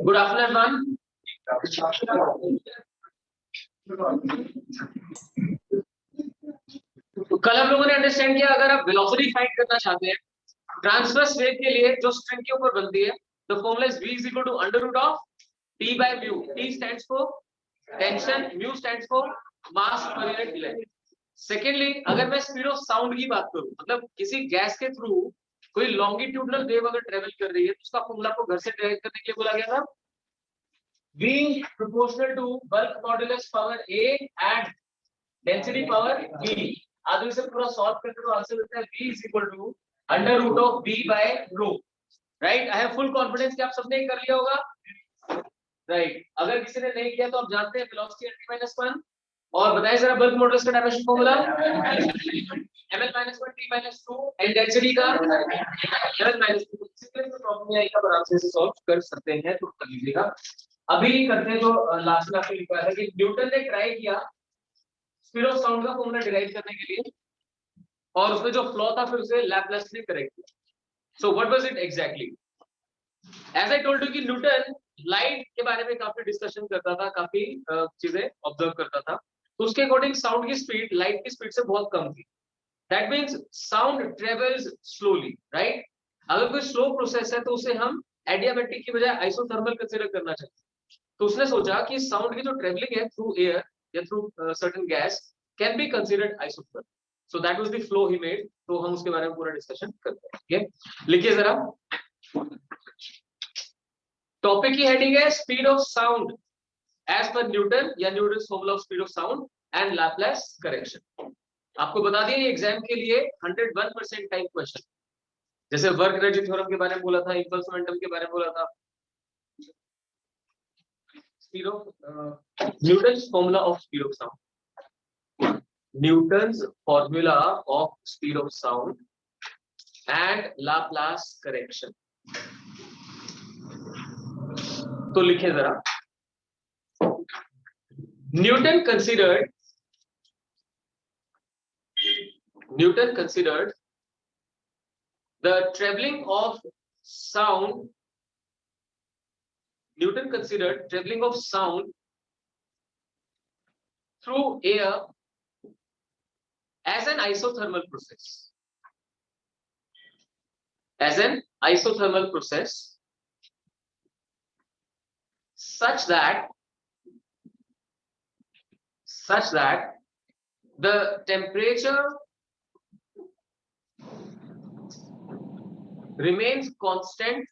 Good afternoon कल हम लोगों ने अंडरस्टैंड किया, अगर आप वेलोसिटी फाइंड करना चाहते हैं ट्रांसवर्स वेव के लिए जो स्ट्रिंग के ऊपर बनती है, the formula is v is equal to under root of t by mu. t stands for tension, mu stands for mass पर यूनिट लेंथ। सेकेंडली, अगर मैं स्पीड ऑफ साउंड की बात करूं, मतलब किसी गैस के थ्रू कोई लॉन्गिट्यूडनल वेव अगर ट्रेवल कर रही है तो उसका फॉर्मूला को घर से डिराइव करने के लिए बोला गया था v proportional to bulk modulus power a and density power b। आज इसे पूरा सॉल्व करके तो आंसर देता है v is equal to under root of b by rho। Right, I have full confidence कि आप सबने कर लिया होगा। राइट, अगर किसी ने नहीं किया तो आप जानते हैं वेलोसिटी n - 1 और बताएं जरा बल्क मॉडुलस का dimension formula ml - 1 t - 2 and density का ml - 2। सिंपल सा प्रॉब्लम है, इसका आराम से सॉल्व कर सकते हैं, तो कर लीजिएगा। अभी करते हैं जो लास्ट में आपको लिखा है कि न्यूटन ने ट्राई किया स्पीड ऑफ साउंड का फॉर्मूला डिराइव करने के लिए, और उसमें जो फ्लॉ था फिर उसे लैपलेस ने करेक्ट किया। So what was it exactly? As I told you कि न्यूटन लाइट के बारे में काफी डिस्कशन करता था, काफी चीजें ऑब्जर्व करता था, तो उसके अकॉर्डिंग साउंड की स्पीड लाइट की स्पीड से बहुत कम थी। That means sound travels slowly, right. अगर कोई स्लो प्रोसेस है तो उसे हम एडियाबैटिक की बजाय आइसोथर्मल कंसीडर करना चाहिए। तो उसने सोचा कि साउंड की जो ट्रेवलिंग है थ्रू एयर या through certain gas can be considered isothermal. So that was the flow he made. तो हम उसके बारे में पूरा डिस्कशन करते हैं। ठीक है, लिखिए जरा। टॉपिक की हेडिंग है speed of sound as per Newton या Newton's formula of speed of sound and Laplace correction. आपको बता दिए ये एग्जाम के लिए 101% टाइप क्वेश्चन। जैसे वर्क एनर्जी थ्योरम के बारे में बोला था, इंपल्स मोमेंटम के बारे में बोला था, speed of Newton's formula of speed of sound, Newton's formula of speed of sound and Laplace correction. तो लिखे जरा। Newton considered the traveling of sound. Newton considered traveling of sound through air as an isothermal process. As an isothermal process, such that the temperature remains constant.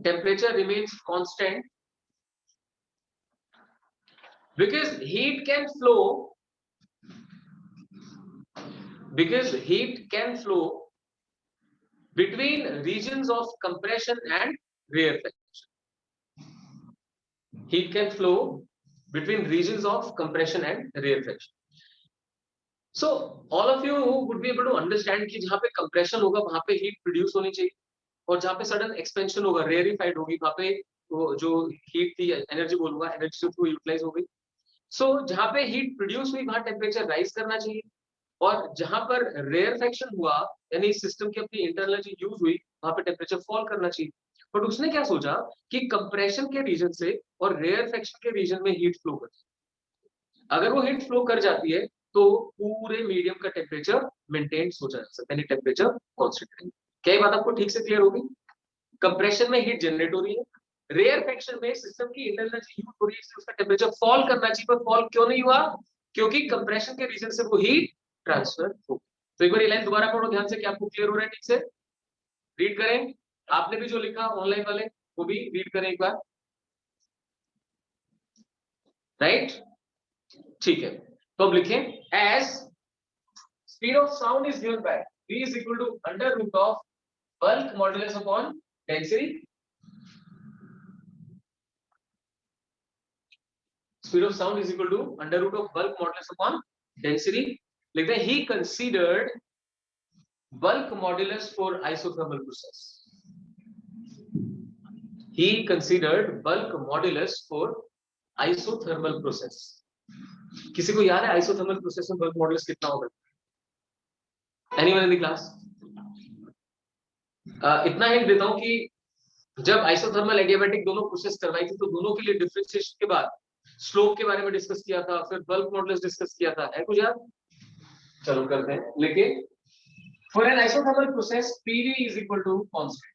Temperature remains constant because heat can flow. Between regions of compression and rarefaction. Heat can flow between regions of compression and rarefaction. So all of you would be able to understand कि जहाँ पे compression होगा वहाँ पे heat produce होनी चाहिए, और जहाँ पे sudden expansion होगा, rarefied होगी, वहाँ पे वो जो heat थी, energy बोलूँगा, energy से वो utilize हो गई। So जहाँ पे heat produce हुई वहाँ temperature rise करना चाहिए, और जहां पर रेयरफेक्शन हुआ यानी सिस्टम की अपनी इंटरनल एनर्जी यूज हुई वहां पे टेम्परेचर फॉल करना चाहिए। बट उसने क्या सोचा कि कंप्रेशन के रीजन से और रेयरफेक्शन के रीजन में हीट फ्लो कर, अगर वो हीट फ्लो कर जाती है तो पूरे मीडियम का टेम्परेचर मेंटेन हो जा सकता है, यानी टेम्परेचर कांस्टेंट रहेगा। क्या ये बात आपको ठीक से क्लियर होगी? कंप्रेशन में हीट जनरेट हो रही है, रेयरफेक्शन में सिस्टम की इंटरनल एनर्जी यूज हो रही है, इसलिए उसका टेम्परेचर फॉल करना चाहिए, पर फॉल क्यों नहीं हुआ? क्योंकि कंप्रेशन के रीजन से वो हीट ट्रांसफर हो। तो एक बार ये लाइन दोबारा पढ़ो ध्यान से कि आपको क्लियर हो रहा है ठीक से। रीड करें, आपने भी जो लिखा ऑनलाइन वाले वो भी रीड करें एक बार। राइट, ठीक है। तो अब लिखें as speed of sound is given by v is equal to under root of bulk modulus upon density. Speed of sound is equal to under root of bulk modulus upon density. लिखते हैं he considered bulk modulus for isothermal process. He considered bulk modulus for isothermal process. किसी को याद है isothermal process में bulk modulus कितना होगा? Anyone in the class? इतना हिंट देता हूं कि जब आइसोथर्मल एडियाबैटिक दोनों प्रोसेस करवाई थी तो दोनों के लिए डिफरेंशिएशन के बाद स्लोप के बारे में डिस्कस किया था, फिर बल्क मॉडुलस डिस्कस किया था, है कुछ याद? चलो करते हैं। लेकिन for an isothermal process PV is equal to constant,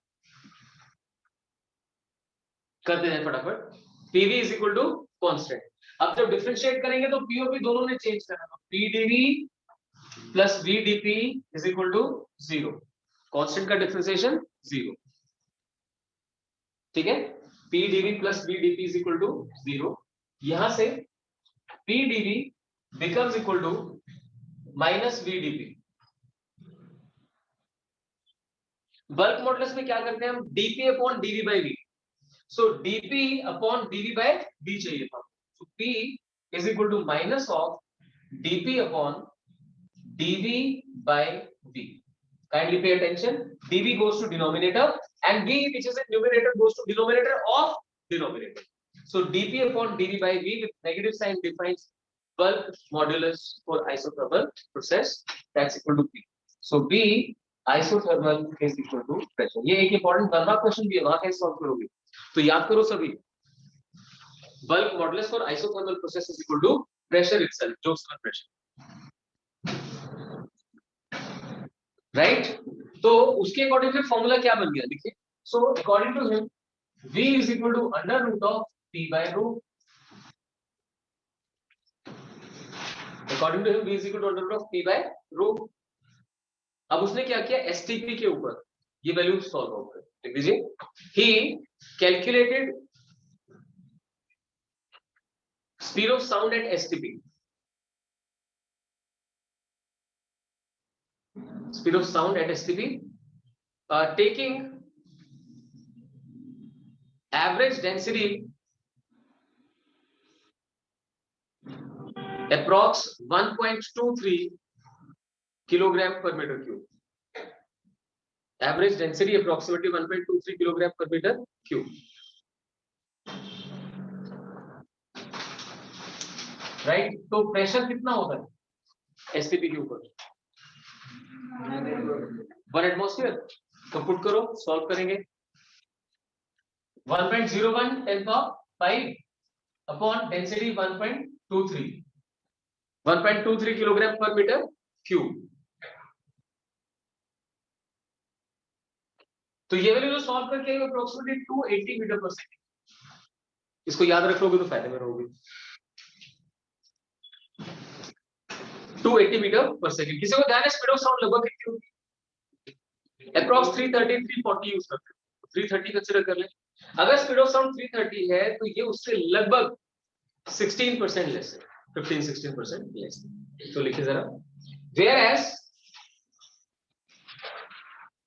करते हैं फटाफट। PV is equal to constant. अब जब डिफरेंशिएट करेंगे तो पीओपी दोनों ने चेंज करना, तो PDV plus VDP is equal to 0। Constant का डिफरेंशिएशन 0, ठीक है। PDV plus VDP is equal to 0। यहां से PDV becomes equal to minus VDP. Bulk modulus में क्या करते हैं हम? DP upon DV by V. So DP upon DV by V चाहिए था, so P is equal to minus of DP upon DV by V. Kindly pay attention. dv goes to denominator and v, which is in numerator, goes to denominator of denominator. So dp upon dv by v with negative sign defines bulk modulus for isothermal process. That's equal to p. So b isothermal is equal to pressure. ये एक important 1 mark question भी है, वहां कैसे solve करोगे? तो याद करो सभी, bulk modulus for isothermal process is equal to pressure itself, Josephson pressure. Right तो उसके अकॉर्डिंग फिर फॉर्मूला क्या बन गया, देखिए। So according to him v is equal to under root of p by rho. According to him v is equal to under root of p by rho. अब उसने क्या किया, एसटीपी के ऊपर ये वैल्यू सॉल्व आउट कर, लिख दीजिए। He calculated speed of sound at STP, speed of sound at STP, taking average density approx 1.23 kilogram per meter cube. Average density approximately 1.23 kilogram per meter cube. Right? तो pressure कितना होता है STP के ऊपर? 1 atmosphere. तो put करो, solve करेंगे। 1.01 10 power 5 upon density 1.23, 1.23 kilogram पर मीटर क्यूब। तो ये वैल्यू जो सॉल्व करके अप्रोक्सीमेटली 280 मीटर पर सेकंड। इसको याद रख लोगे तो फायदे में रहोगे। 280 मीटर पर सेकंड। किसी को ध्यान है स्पीड ऑफ साउंड लगभग कितनी होगी? अप्रॉक्स 330 340 यूज करते हैं, 330 कंसीडर कर ले। अगर स्पीड ऑफ साउंड 330 है तो ये उससे लगभग 16% लेस है, 15-16% लेस। तो लिखिए जरा,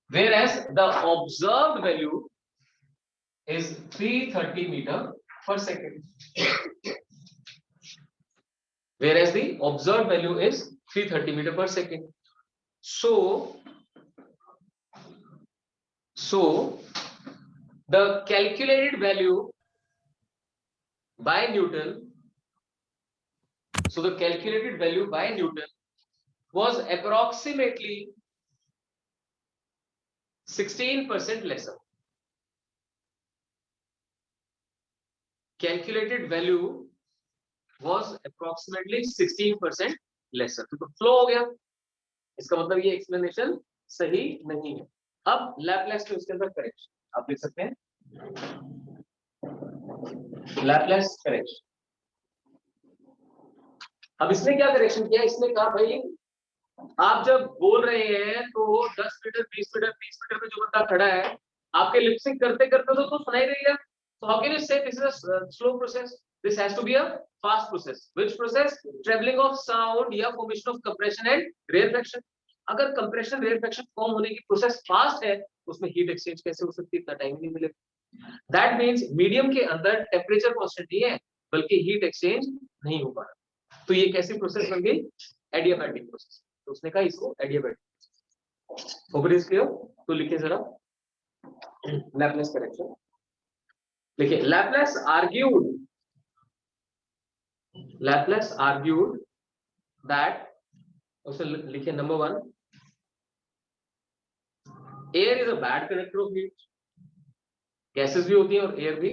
whereas the observed value is 330 meter per second. Whereas the observed value is 330 meter per second. So the calculated value by Newton, so the calculated value by Newton was approximately 16% lesser. Calculated value was approximately 16% lesser. तो flow हो गया, इसका मतलब ये explanation सही नहीं है। अब लैपलेस में उसके अंदर करेक्शन आप लिख सकते हैं, लैपलेस करेक्शन। अब इसने क्या करेक्शन किया, इसने कहा भाई आप जब बोल रहे हैं तो 10 मीटर 20 मीटर 30 मीटर में जो बंदा खड़ा है आपके लिपसिंग करते करते तो सुनाई देगा। So how can you say this is a slow process? This has to be a fast process. Which process? Traveling of sound या formation of compression and rarefaction. अगर compression rarefaction फॉर्म होने की process fast है तो उसमें heat exchange कैसे हो सकती है, इतना टाइम नहीं मिलेगा। दैट मींस मीडियम के अंदर टेम्परेचर कांस्टेंट नहीं है बल्कि हीट एक्सचेंज नहीं हो पा रहा। तो ये कैसी प्रोसेस बन गई, एडियाबैटिक प्रोसेस। तो उसने कहा इसको एडियाबैटिक। Over is clear? तो लिखिए जरा लैपलेस करेक्शन, लिखिए Laplace argued that, उसे लिखिए number 1, air is a bad conductor of heat, gases भी होती है और एयर भी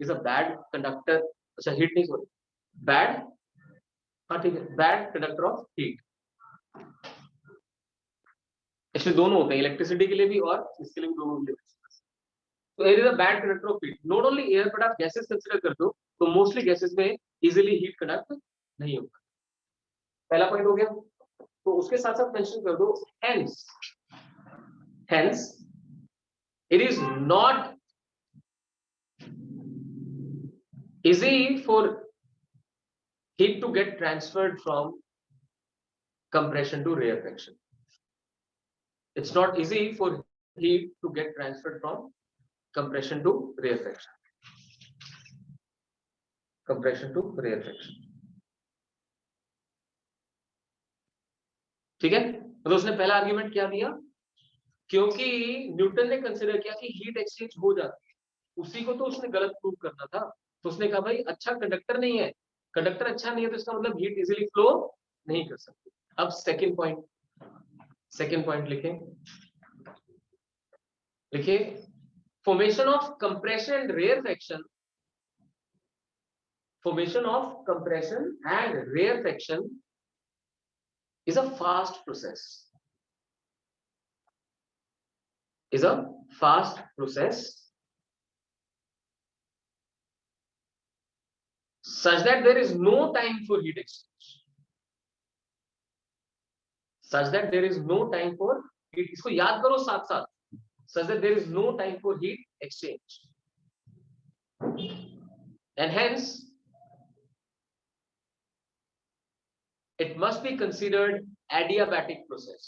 इज अ बैड कंडक्टर, अच्छा हीट नहीं सॉरी बैड, हाँ ठीक है, बैड कंडक्टर ऑफ हीट। इसमें दोनों होते हैं, इलेक्ट्रिसिटी के लिए भी और इसके लिए भी, दोनों के लिए। तो air is a bad conductor of heat, not only air but आप गैसेस कंसीडर करते हो तो मोस्टली गैसेस में इजीली हीट कंडक्ट नहीं होगा। पहला पॉइंट हो गया, तो उसके साथ साथ मेंशन कर दो hence, hence it is not easy for heat to get transferred from compression to rarefaction. It's not easy for heat to get transferred from compression to rarefaction. Compression to rarefaction. ठीक है, तो उसने पहला argument क्या दिया, क्योंकि Newton ने consider किया कि हीट एक्सचेंज हो जाती है, उसी को तो उसने गलत प्रूव करना था। तो उसने कहा भाई अच्छा कंडक्टर नहीं है, कंडक्टर अच्छा नहीं है तो इसका मतलब हीट इजीली फ्लो नहीं कर सकती। अब सेकंड पॉइंट लिखें, लिखिए formation of compression and rarefaction, formation of compression and rarefaction is a fast process, such that there is no time for heat exchange, इसको याद करो साथ साथ, such that there is no time for heat exchange and hence it must be considered adiabatic process.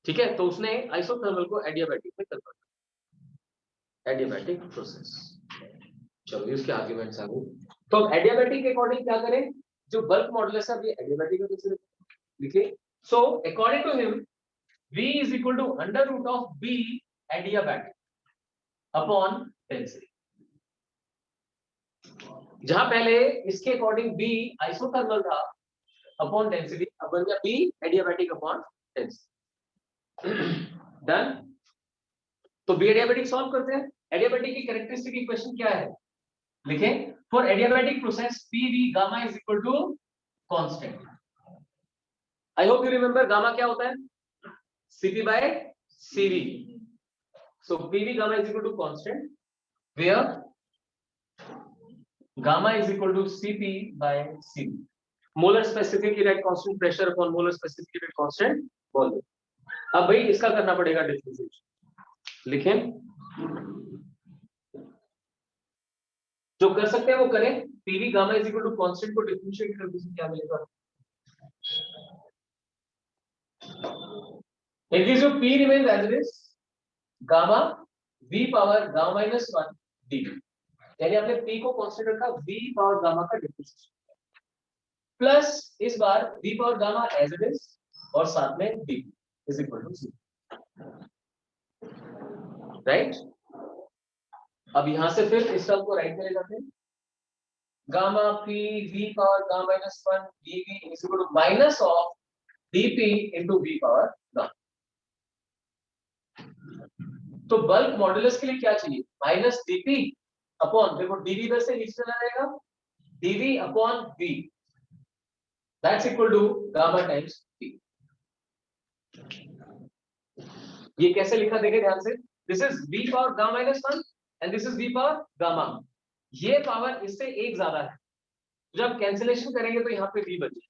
ठीक है, तो उसने isothermal को एडियाबैटिक में कन्वर्ट किया, एडियाबैटिक प्रोसेस। चलो इसके आर्गुमेंट्स आ गए, तो एडियाबैटिक के अकॉर्डिंग क्या करें, जो बल्क मॉडुलस है ये एडियाबैटिक में कंसीडर लिखिए। So according to him V is equal to under root of B adiabatic upon density. जहां पहले इसके अकॉर्डिंग B आइसोथर्मल था अपॉन डेंसिटी, अब बन गया B adiabatic upon density. Done, तो B एडियाबैटिक सॉल्व करते हैं। एडियाबैटिक की कैरेक्टरिस्टिक इक्वेशन क्या है, लिखें for adiabatic process PV gamma is equal to constant. I hope you remember gamma क्या होता है, Cp by Cv, so PV gamma is equal to constant where gamma is equal to Cp by Cv, molar specific heat at constant pressure upon molar specific heat at constant volume। अब भाई इसका करना पड़ेगा differentiation, लिखें जो कर सकते हैं वो करें। PV gamma is equal to constant को डिफरेंशिएट कर दीजिए, क्या मिलेगा, it gives you P remains as it is gamma V power gamma minus 1 dV, यानी आपने P को कांस्टेंट रखा, V पावर गामा का डिफरेंशिएशन प्लस इस बार V power gamma as it is और साथ में dV is equal to 0, right. अब यहां से फिर इस टर्म को राइट में ले जाते हैं, gamma P V power gamma minus 1 dV is equal to minus of dP into V power gamma. तो बल्क मॉडुलस के लिए क्या चाहिए, माइनस dP अपॉन, देखो dV इधर से नीचे चला जाएगा, dV upon V that's equal to gamma times P। ये कैसे लिखा देखे ध्यान से, this is V power gamma minus 1 and this is V power gamma, ये पावर इससे एक ज्यादा है, जब कैंसिलेशन करेंगे तो यहाँ पे V बचे,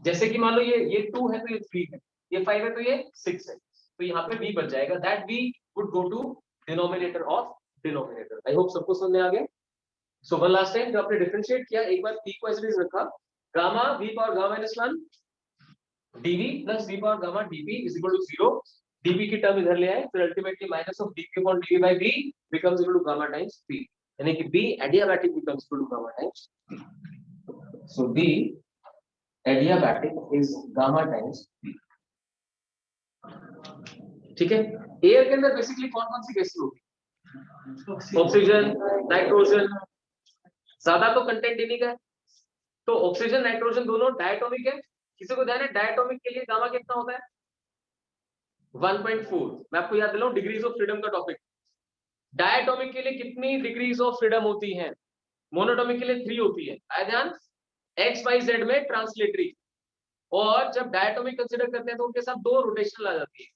जैसे कि मान लो ये 2 है तो ये 3 है, ये 5 है तो ये 6 है, तो यहाँ पे V बच जाएगा, that V would go to denominator of denominator. I hope सबको समझ में आ गया। सो वन लास्ट टाइम, जो आपने डिफरेंशिएट किया, एक बार P को एज इट इज रखा, gamma V power gamma minus 1 dV plus V power gamma dP is equal to 0, dP की टर्म इधर ले आए, फिर ultimately minus of dP upon dV by V becomes equal to gamma times P, यानी कि B adiabatic becomes equal to gamma times P। So B adiabatic is gamma times P। ठीक है, air के अंदर बेसिकली कौन कौन सी gases होगी, oxygen, nitrogen, ज्यादा तो कंटेंट इन्हीं का है, तो ऑक्सीजन नाइट्रोजन दोनों डायटोमिक है। किसी को ध्यान है डायटोमिक के लिए गामा कितना होता है? 1.4। मैं आपको याद दिलाऊं डिग्रीज ऑफ फ्रीडम का टॉपिक। डायटोमिक के लिए कितनी डिग्रीज ऑफ फ्रीडम होती है? मोनोटोमिक के लिए 3 होती है। आया ध्यान? एक्स वाई जेड में ट्रांसलेटरी, और जब डायटोमिक कंसीडर करते हैं तो उनके साथ 2 रोटेशनल आ जाती है,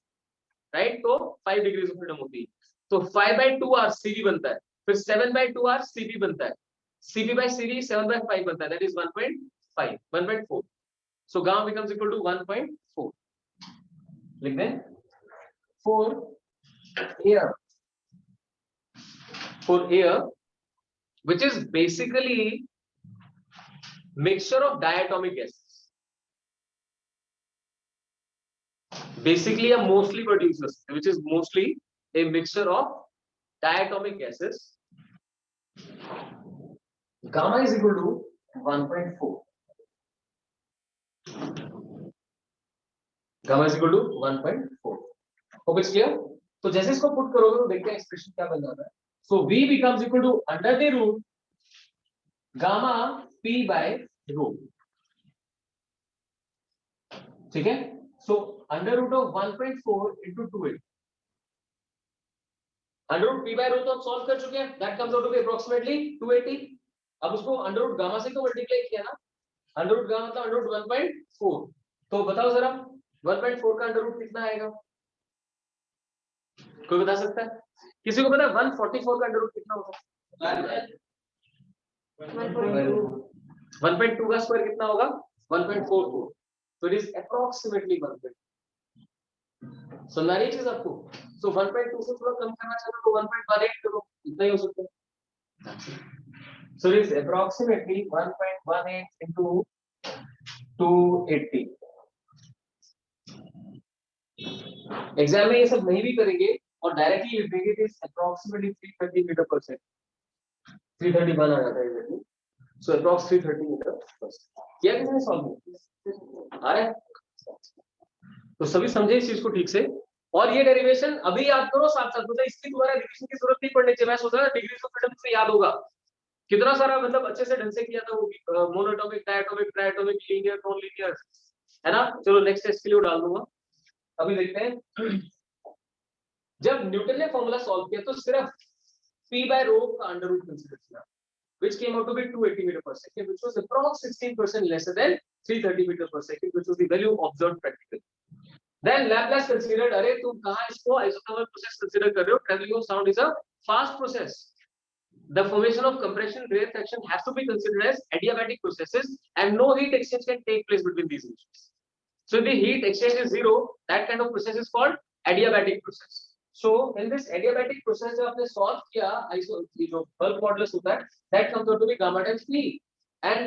राइट? तो 5 डिग्रीज ऑफ फ्रीडम होती है। तो 5/2 आर सीवी बनता है, फिर 7/2 आर सीपी बनता है, सीपी बाय सीवी 7/5 बनता है, that is 1.5 1.4। So gamma becomes equal to 1.4। लिख दें for air which is basically mixture of diatomic gases, basically a mostly produces which is mostly a mixture of diatomic gases, gamma is equal to 1.4, gamma is equal to 1.4। Okay clear? तो जैसे इसको put करोगे तो देखते हैं expression क्या बन जाता है। सो v becomes equal to under the root gamma p by rho, ठीक है? So under root of 1.4 into 280, under root p by rho तो हम सॉल्व कर चुके हैं, that comes out to be approximately 280। अब उसको अंडर रूट गामा से तो मल्टीप्लाई किया ना, अंडर रूट गामा मतलब अंडर रूट 1.4, तो बताओ जरा 1.4 का अंडर रूट कितना आएगा? कोई बता सकता है? किसी को पता है 144 का अंडर रूट कितना होगा? 1.2 का स्क्वायर कितना होगा? 1.44, तो इट इज अप्रोक्सीमेटली 1.2। समझ आ रही है चीज आपको? सो 1.2 से थोड़ा कम करना चाहते हो तो 1.18 करो, इतना ही हो सकता है। So it is approximately 1.18 into 280। Exam में ये सब नहीं भी करेंगे और डायरेक्टली लिख देंगे कि अप्रोक्सीमेटली 330 मीटर पर सेकंड, 331 आ जाता है एग्जैक्टली। सो अप्रोक्स 330 मीटर पर सेकंड। किया किसने सॉल्व? आ रहा है? तो सभी समझे इस चीज को ठीक से, और ये डेरिवेशन अभी याद करो साथ साथ, मतलब इसकी दोबारा रिवीजन की जरूरत नहीं पड़नी चाहिए। मैं सोच रहा था डिग्रीज ऑफ फ्रीडम से याद होगा, कितना सारा मतलब अच्छे से ढंग से किया था वो, monatomic, diatomic, triatomic, linear, non linear, है ना? चलो नेक्स्ट टेस्ट के लिए डाल दूंगा। अभी देखते हैं जब न्यूटन ने फॉर्मूला सॉल्व किया तो सिर्फ p by rho का अंडर रूट कंसीडर किया, which came out to be 280 meter per second, which was approximately 16% lesser than 330 meter per second, which was the value observed practically. Then Laplace considered, अरे तुम कहाँ इसको isothermal process consider कर रहे हो? Traveling of sound is a fast process. The formation of compression rarefaction has to be considered as adiabatic processes, and no heat exchange can take place between these regions. So if the heat exchange is zero, that kind of process is called adiabatic process. So in this adiabatic process जब आपने solve किया जो bulk modulus होता है, that comes out to be gamma times p, and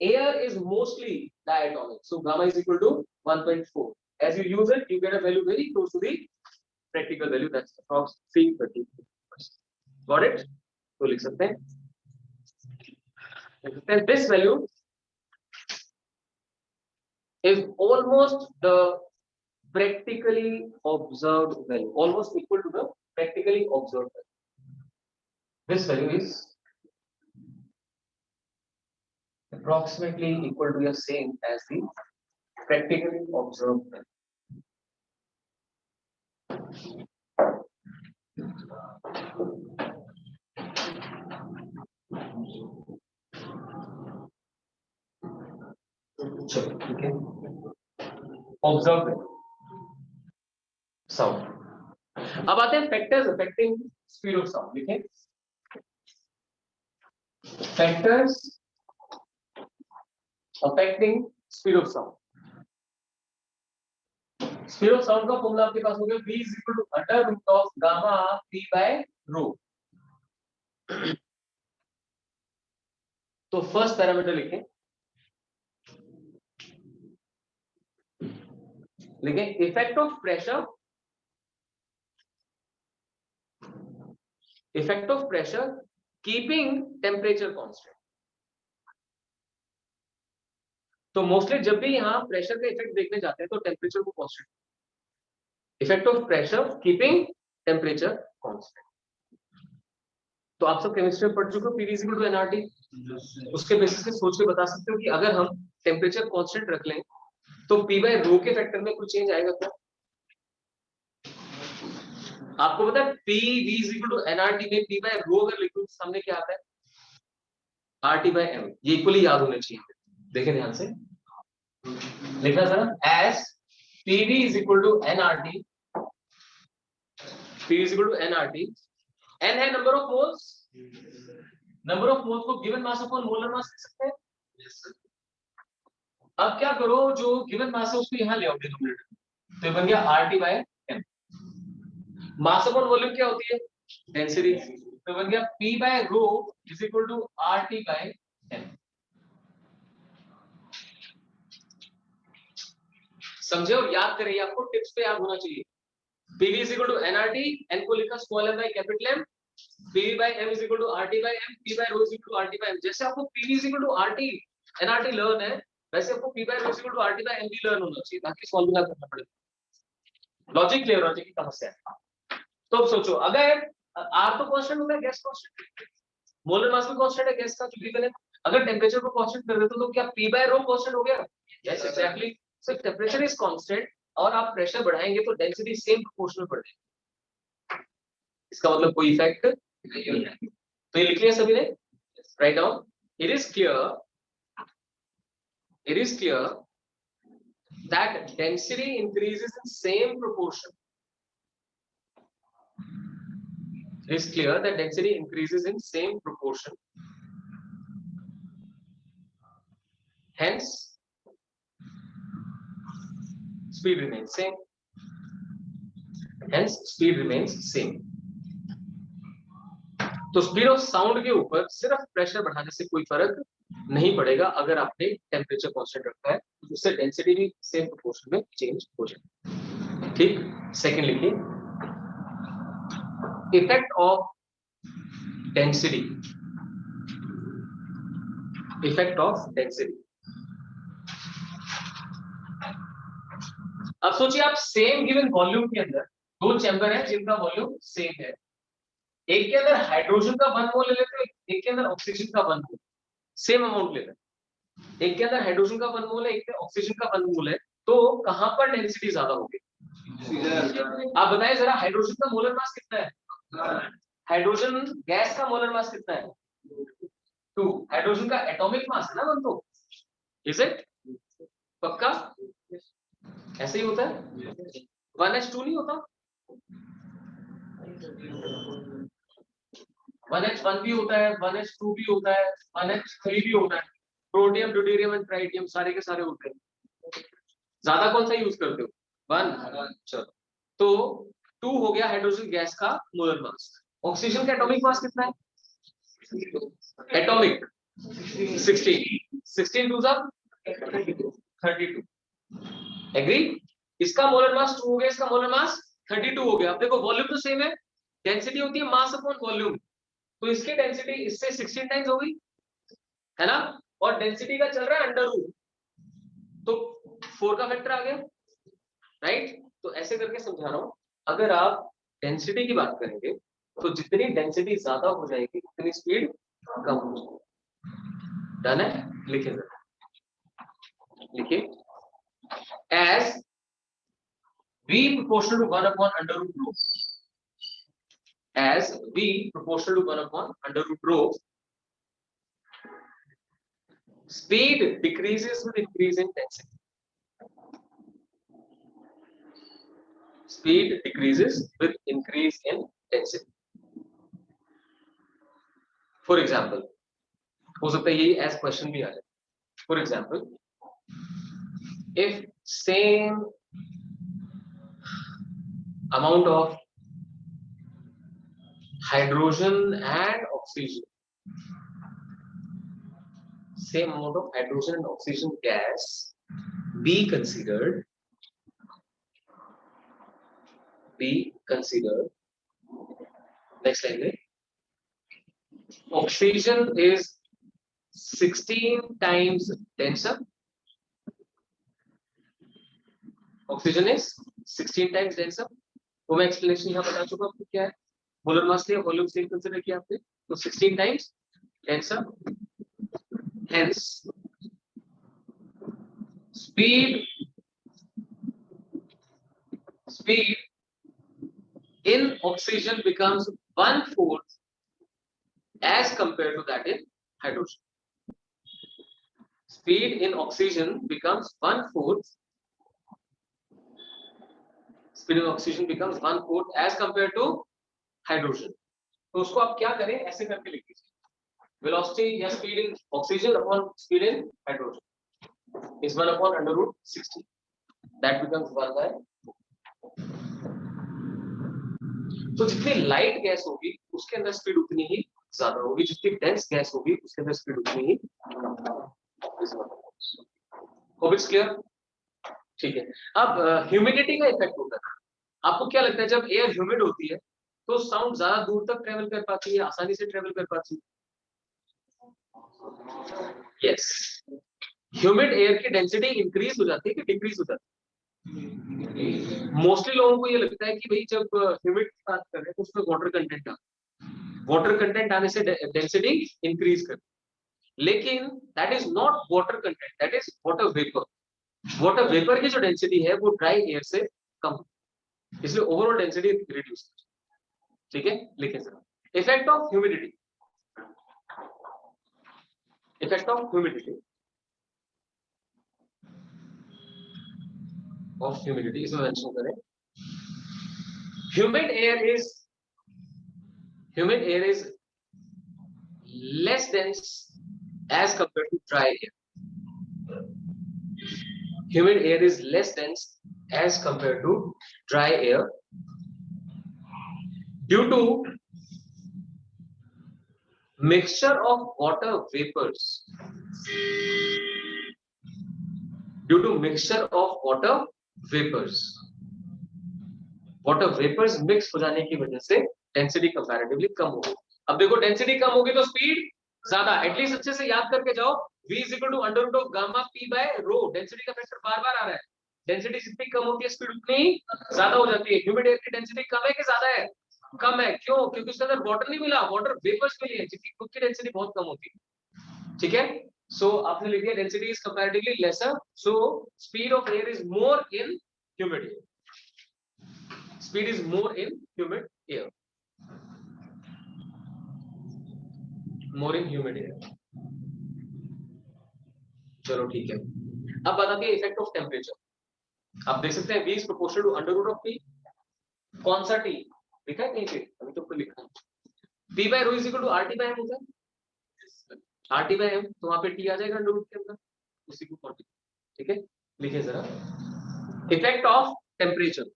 air is mostly diatomic, so gamma is equal to 1.4. As you use it, you get a value very close to the practical value, that's approximately 330. Got it? तो लिख सकते हैं this value is almost the practically observed value, almost equal to the practically observed value. This value is approximately equal to the same as the practically observed value. चलो ठीक है, observe sound. अब आते हैं factors affecting speed of sound. लिखें factors affecting speed of sound. Speed of sound का formula आपके पास हो गया v is equal to under root of gamma p by rho। तो फर्स्ट पैरामीटर लिखें, effect of pressure, effect of pressure keeping temperature constant. तो mostly जब भी यहां प्रेशर का इफेक्ट देखने जाते हैं तो टेम्परेचर को constant, effect of pressure keeping temperature constant. तो आप सब केमिस्ट्री में पढ़ चुके हो PV is equal to nRT. उसके बेसिस पे सोच के बता सकते हो कि अगर हम टेम्परेचर कांस्टेंट रख लें तो पी बाय रो के फैक्टर में कुछ चेंज आएगा क्या? आपको पता है P V is equal to NRT में पी बाय रो अगर लिखूं तो सामने क्या आता है? RT by M. ये इक्वली याद होने चाहिए। देखें ध्यान से, लिखना sir as PV is equal to NRT, P is equal to NRT, N है number of moles, number of moles को given mass upon molar mass लिख सकते हैं। अब क्या करो, जो गिवन मास है उसको यहां ले आओ डिनोमिनेटर, तो बन गया RT by M. Mass upon volume क्या होती है? डेंसिटी, तो बन गया P by rho is equal to RT by M. समझे और याद करिए, आपको टिप्स पे याद होना चाहिए। PV is equal to NRT, n को लिखा small m by capital M, P by M is equal to RT by M, P by rho is equal to RT by M. जैसे आपको PV is equal to RT nRT learn है, वैसे आपको P by rho is equal to RT by M भी learn होना चाहिए, ताकि solve ना करना पड़े। लॉजिक क्लियर हो जाएगी समस्या। तो अब सोचो, अगर आर तो कांस्टेंट होता है, गैस कांस्टेंट, मोलर मास भी कांस्टेंट है गैस का जो गिवन है, अगर टेंपरेचर को कांस्टेंट कर देते तो क्या पी बाय रो कांस्टेंट हो गया? Yes exactly. So temperature is constant और आप प्रेशर बढ़ाएंगे तो डेंसिटी सेम प्रोपोर्शनल बढ़ेगी। इसका मतलब कोई इफेक्ट नहीं है। तो ये लिख लिया सभी ने? Write down. It is clear that density increases in same proportion. It is clear that density increases in same proportion. Hence, speed remains same. Hence, speed remains same. तो स्पीड ऑफ साउंड के ऊपर सिर्फ pressure बढ़ाने से कोई फर्क नहीं पड़ेगा। अगर आपने टेम्परेचर कांस्टेंट रखा है तो उससे डेंसिटी भी सेम प्रोपोर्शन में चेंज हो जाए। ठीक, सेकंड लिखिए, effect of density, effect of density. अब सोचिए आप सेम गिवन वॉल्यूम के अंदर दो चैम्बर है जिनका वॉल्यूम सेम है, एक के अंदर हाइड्रोजन का 1 मोल ले लेते हैं, एक के अंदर ऑक्सीजन का 1 मोल, सेम अमाउंट ले लेते हैं। एक के अंदर हाइड्रोजन का 1 मोल है, एक के ऑक्सीजन का 1 मोल है, तो कहां पर डेंसिटी ज्यादा होगी? आप बताएं जरा, हाइड्रोजन का मोलर मास कितना है? हाइड्रोजन गैस का मोलर मास कितना है? 2। हाइड्रोजन का एटॉमिक मास है ना 1, तो इज इट पक्का ऐसे ही होता है? 1h2 नहीं होता? 1h1 भी होता है, 1h2 भी होता है, 1h3 भी होता है। प्रोटियम, ड्यूटेरियम एंड ट्राइटियम सारे के सारे होते हैं। ज्यादा कौन सा यूज करते हो? 1। चलो, तो 2 हो गया हाइड्रोजन गैस का मोलर मास। ऑक्सीजन का एटॉमिक मास कितना है? एटॉमिक 16। 16 टू 32। एग्री? इसका मोलर मास 2 हो गया, इसका मोलर मास 32 हो गया। अब देखो वॉल्यूम तो सेम है, डेंसिटी होती है मास अपॉन वॉल्यूम, तो इसकी डेंसिटी इससे 16 टाइम्स हो गई है ना, और डेंसिटी का चल रहा है अंडर रूट, तो 4 का फैक्टर आ गया, राइट? तो ऐसे करके समझा रहा हूं, अगर आप डेंसिटी की बात करेंगे तो जितनी डेंसिटी ज्यादा हो जाएगी उतनी स्पीड कम हो जाएगी। डन है? लिखिए जरा, लिखिए, as v proportional to 1 upon under root rho, as v proportional to 1 upon under root rho, speed decreases with increase in density. Speed decreases with increase in density. For example, हो सकता है यही as question भी आ जाए। For example, if same amount of hydrogen and oxygen, same amount of hydrogen and oxygen gas be considered, next line, oxygen is 16 times denser, oxygen is 16 times denser। वो मैं explanation यहाँ बता चुका हूँ क्या है। मोलर मास लिया, volume same consider किया आपने, तो 16 times 10 sir. Hence speed in oxygen becomes 1/4 as compared to that in hydrogen. Speed in oxygen becomes 1/4. Speed in oxygen becomes 1/4 as compared to hydrogen. तो उसको आप क्या करें, ऐसे करके लिख दीजिए, velocity या speed in oxygen upon speed in hydrogen is 1 upon under root 60. That becomes 1 by. तो जितनी लाइट गैस होगी उसके अंदर स्पीड उतनी ही ज्यादा होगी, जितनी डेंस गैस होगी उसके अंदर स्पीड उतनी ही होगी। क्लियर? ठीक है। अब ह्यूमिडिटी का इफेक्ट होता है। आपको क्या लगता है जब एयर ह्यूमिड होती है तो साउंड ज्यादा दूर तक ट्रेवल कर पाती है, आसानी से ट्रेवल कर पाती है? यस। ह्यूमिड एयर की डेंसिटी इंक्रीज हो जाती है कि डिक्रीज हो जाती है? मोस्टली लोगों को ये लगता है कि भाई जब ह्यूमिड की बात कर रहे हैं तो उसमें वाटर कंटेंट आने से डेंसिटी इंक्रीज कर, लेकिन that is not water content, that is water vapour. Water vapour की जो डेंसिटी है वो ड्राई एयर से कम, इसलिए ओवरऑल डेंसिटी रिड्यूस। ठीक है, लिखें जरा। Effect of humidity, effect of humidity इसमें मेंशन करें। humid air is less dense as compared to dry air. Humid air is less dense as compared to dry air due to mixture of water vapors. Due to mixture of water vapors. Water vapours mix हो जाने की वजह से density comparatively कम होगी। अब देखो density कम होगी तो स्पीड ज्यादा, एटलीस्ट अच्छे से याद करके जाओ, v = √of gamma p by rho। Density का फैक्टर बार-बार आ रहा है, डेंसिटी जितनी कम होती है स्पीड उतनी ज्यादा हो जाती है। ह्यूमिड एयर की डेंसिटी कम है कि ज्यादा है? कम है। क्यों? क्योंकि उसके अंदर वाटर नहीं मिला, वाटर वेपर्स मिली है जिसकी खुद की डेंसिटी बहुत कम होती है। ठीक है, सो आपने लिख दिया density is comparatively lesser, so speed of air is more in humid air. Speed is more in humid air. More in humid air. चलो ठीक है। अब बताते हैं इफेक्ट ऑफ टेम्परेचर। आप देख सकते हैं v is proportional to under root of p। कौन सा t लिखा है कहीं पे? अभी तो ऊपर लिखा है p by rho is equal to RT by m होता है। RT by m तो वहां पे t आ जाएगा अंडर रूट के अंदर, उसी को क्वांटिटी। ठीक है, लिखिए जरा effect of temperature.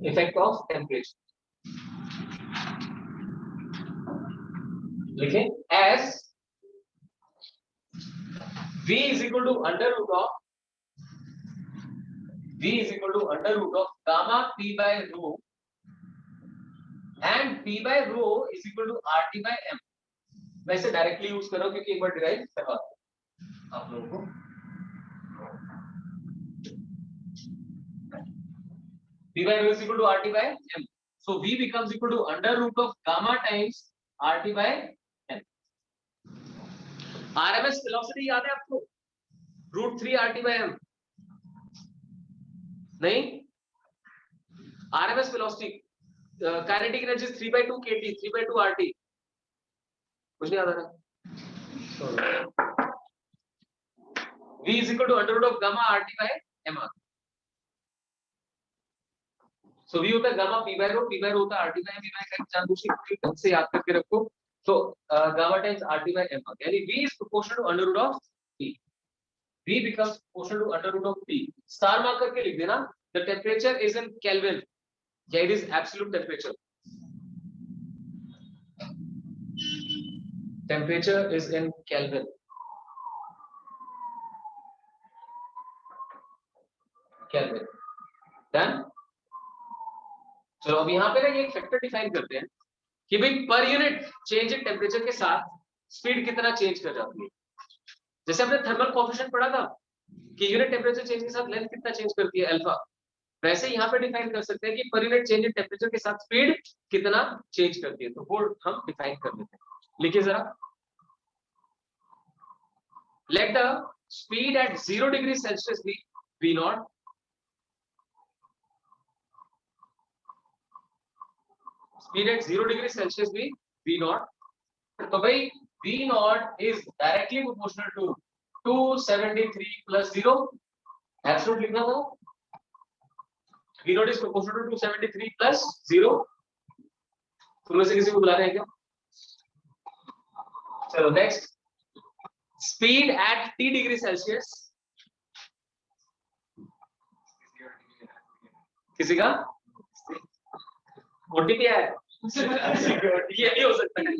Effect of temperature लिखें as v is equal to under root of gamma p by rho and p by rho is equal to RT by m। मैं इसे डायरेक्टली यूज कर रहा हूं क्योंकि एक बार डिराइव करवा आप लोगों को। p by rho is equal to RT by m, so v becomes equal to under root of gamma times RT by m। RMS velocity याद है आपको? √3 RT by m। नहीं, RMS velocity kinetic energy is 3/2 kT, 3/2 RT। कुछ नहीं याद आ रहा? v is equal to under root of gamma RT by mr। So v होता है गामा p by rho होता है RT by m। का जानबूझ के ढंग से याद करके रखो। तो gamma times RT by m, यानी v is proportional to under root of p। v becomes proportional to under root of p। Star mark करके लिख देना। The temperature is in Kelvin, yeah, it is absolute temperature। Temperature is in Kelvin। Kelvin, done। चलो अब यहाँ पे ना ये एक फैक्टर डिफाइन करते हैं कि भाई पर यूनिट चेंज इन टेम्परेचर के साथ स्पीड कितना चेंज कर जाती है। जैसे हमने थर्मल कोएफिशिएंट पढ़ा था कि यूनिट टेम्परेचर चेंज के साथ लेंथ कितना चेंज करती है, अल्फा। वैसे यहाँ पे डिफाइन कर सकते हैं कि पर यूनिट चेंज इन टेम्परेचर के साथ स्पीड कितना चेंज करती है, तो वो हम डिफाइन कर लेते हैं। लिखिए जरा, let the speed at 0 degree Celsius be V naught, speed at 0 degree Celsius be V naught. तो भाई V not is directly proportional to 273 plus 0, absolute लिखना था। V not is proportional to 273 plus 0। तुमने से किसी को बुला रहे हैं क्या? चलो next, speed at T degree Celsius, किसी का ओटीपी है? ये नहीं हो सकता है,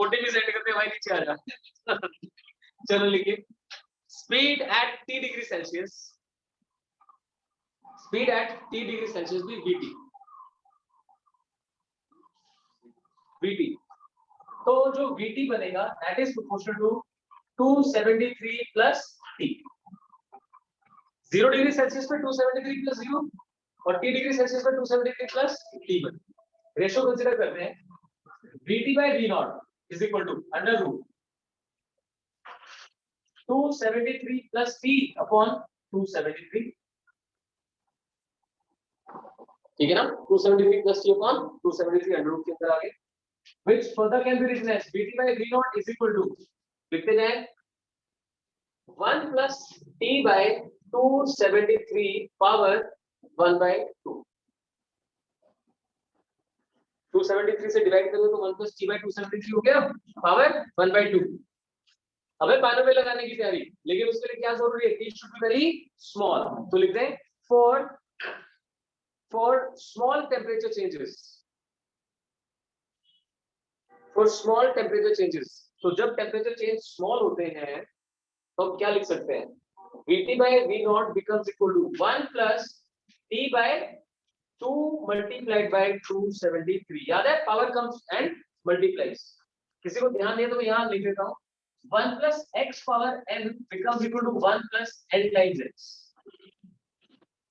ओटीपी सेंड करते भाई नीचे आ जा। चलो लिखिए, speed at T degree Celsius, speed at T degree Celsius भी VT, VT। तो जो VT बनेगा that is proportional to 273 plus T। 0 degree Celsius पे 273 प्लस 0 और T डिग्री सेल्सियस पे 273 प्लस T बने। रेशो कंसीडर करते हैं, VT by V not is equal to under root 273 plus T upon 273, ठीक है ना? 273 plus T upon 273 under root के अंदर आ गए, which further can be written as VT by V not is equal to, लिखते जाए 1 plus T by 273 power 1 by 2। 273 से divide करोगे तो 1 plus T by 273 हो गया, पावर 1 by 2। अबे बाइनोमियल लगाने की तैयारी, लेकिन उसके लिए क्या जरूरी है? T should be very small। तो लिखते हैं for small temperature changes, for small temperature changes। तो जब टेम्परेचर चेंज स्मॉल होते हैं तो हम क्या लिख सकते हैं? VT by V not becomes equal to 1 plus T by 2 multiplied by 273। याद है, पावर कम्स एंड मल्टीप्लाइज। किसी को ध्यान नहीं है तो मैं यहाँ लिख देता हूँ, 1 plus x power n becomes equal to 1 plus n times x।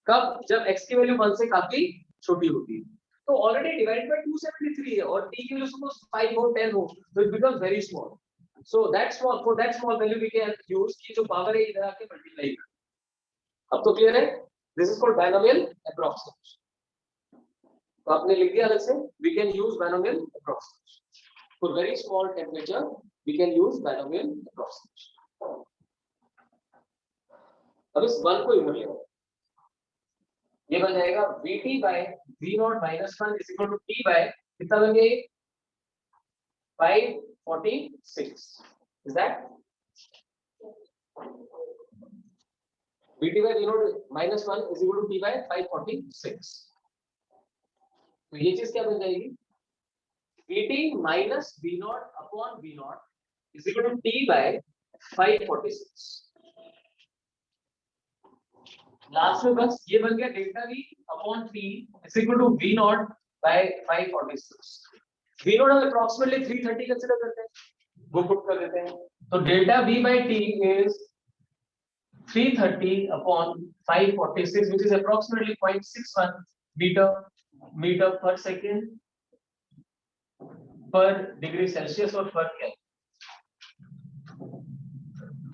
कब? जब x की वैल्यू 1 से काफी छोटी होती है। तो ऑलरेडी डिवाइड बाय 273 है और t की वैल्यू सपोज 5 हो 10 हो, तो it becomes very small. So that small, for that small value we can use की जो पावर है इधर आके मल्टीप्लाई कर। अब तो क्लियर है? This is called binomial approximation. तो आपने लिख दिया अलग से, we can use binomial approximation for very small temperature, we can use binomial approximation. अब इस 1 को इधर ले आओ, ये बन जाएगा VT by V not minus 1 is equal to T by कितना बन गया ये? 546। Is that? VT by V not minus 1 is equal to T by 546। तो ये चीज क्या बन जाएगी? VT minus V naught upon V naught is equal to T by 546। Last में बस ये बन गया delta V upon T is equal to V naught by 546। V naught हम अप्रॉक्सीमेटली 330 कंसीडर करते हैं, वो पुट कर देते हैं। तो delta V by T is 330 upon 546 which is approximately 0.61 metre per second per degree Celsius. और फर्क क्या है?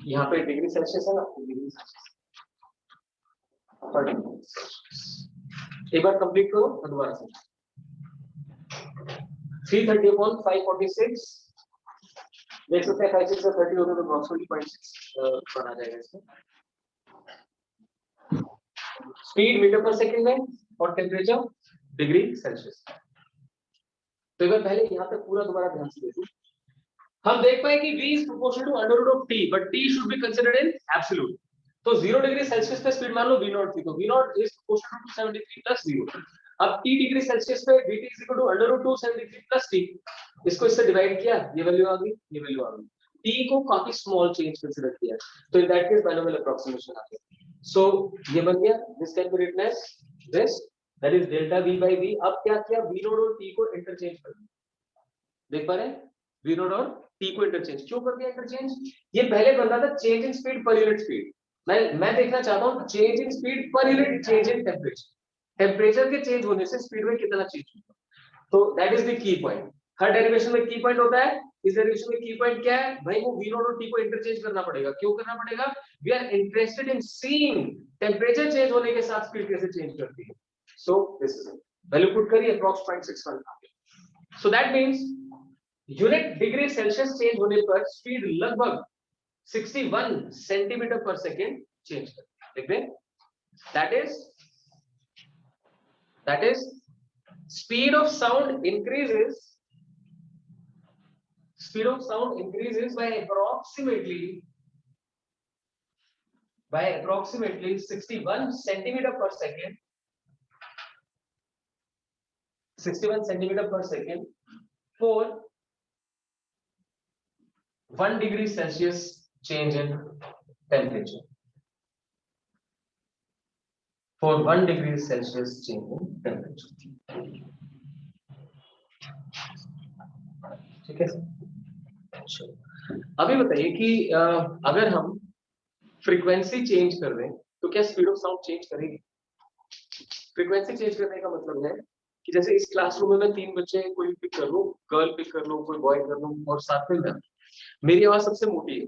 यहाँ पे डिग्री सेल्सियस है ना, डिग्री सेल्सियस एक बार कंप्लीट करो दोबारा से। 330 upon 546 देख सकते हैं, 56 से 30 होगा तो अप्रॉक्सीमेटली 0.6 बना जाएगा इसमें। स्पीड मीटर पर सेकंड में और टेम्परेचर डिग्री सेल्सियस। तो एक बार पहले यहाँ पे पूरा दोबारा ध्यान से देखो, हम देख पाए कि V is proportional to under root of T, but T should be considered in absolute। तो 0 डिग्री सेल्सियस पे स्पीड मान लो V नॉट थी, तो V not is proportional to 273 plus 0। अब T डिग्री सेल्सियस पे VT is equal to under root 273 plus T, इसको इससे divide किया, ये वैल्यू आ गई, ये वैल्यू आ गई। T को काफी स्मॉल चेंज कंसीडर किया, तो in that case binomial approximation आ गया। सो ये बन गया, this can be written as this, that is delta V by V। अब क्या किया? V नॉट और T को इंटरचेंज कर दिया। देख पा रहे हैं? V नॉट और T को इंटरचेंज क्यों कर दिया? इंटरचेंज ये पहले बन रहा था change in speed per unit speed, मैं देखना चाहता हूँ change in speed per unit change in temperature. तो change in speed per unit speed temperature के चेंज होने से स्पीड में कितना चेंज होगा। तो that is the key point. हर डेरिवेशन में की पॉइंट होता है। इस डेरिवेशन में की पॉइंट क्या है भाई, वो v नॉट और t को इंटरचेंज करना पड़ेगा। क्यों करना पड़ेगा? We are interested in seeing temperature change होने के साथ स्पीड कैसे चेंज करती है। So this is value put करिए approx 0.61। So that means unit degree Celsius change होने पर स्पीड लगभग 61 सेंटीमीटर पर सेकेंड चेंज करती है। देख लें, that is speed of sound increases by approximately 61 centimeter per second, 61 centimeter per second for 1 degree Celsius change in temperature. For 1 degree Celsius change in temperature. ठीक है। अभी बताइए कि अगर हम फ्रीक्वेंसी चेंज कर दें तो क्या स्पीड ऑफ साउंड चेंज करेगी? फ्रीक्वेंसी चेंज करने का मतलब है कि जैसे इस क्लासरूम में मैं 3 बच्चे कोई पिक कर लूं, गर्ल पिक कर लूं, कोई बॉय कर लूं और साथ में मेरी आवाज सबसे मोटी है।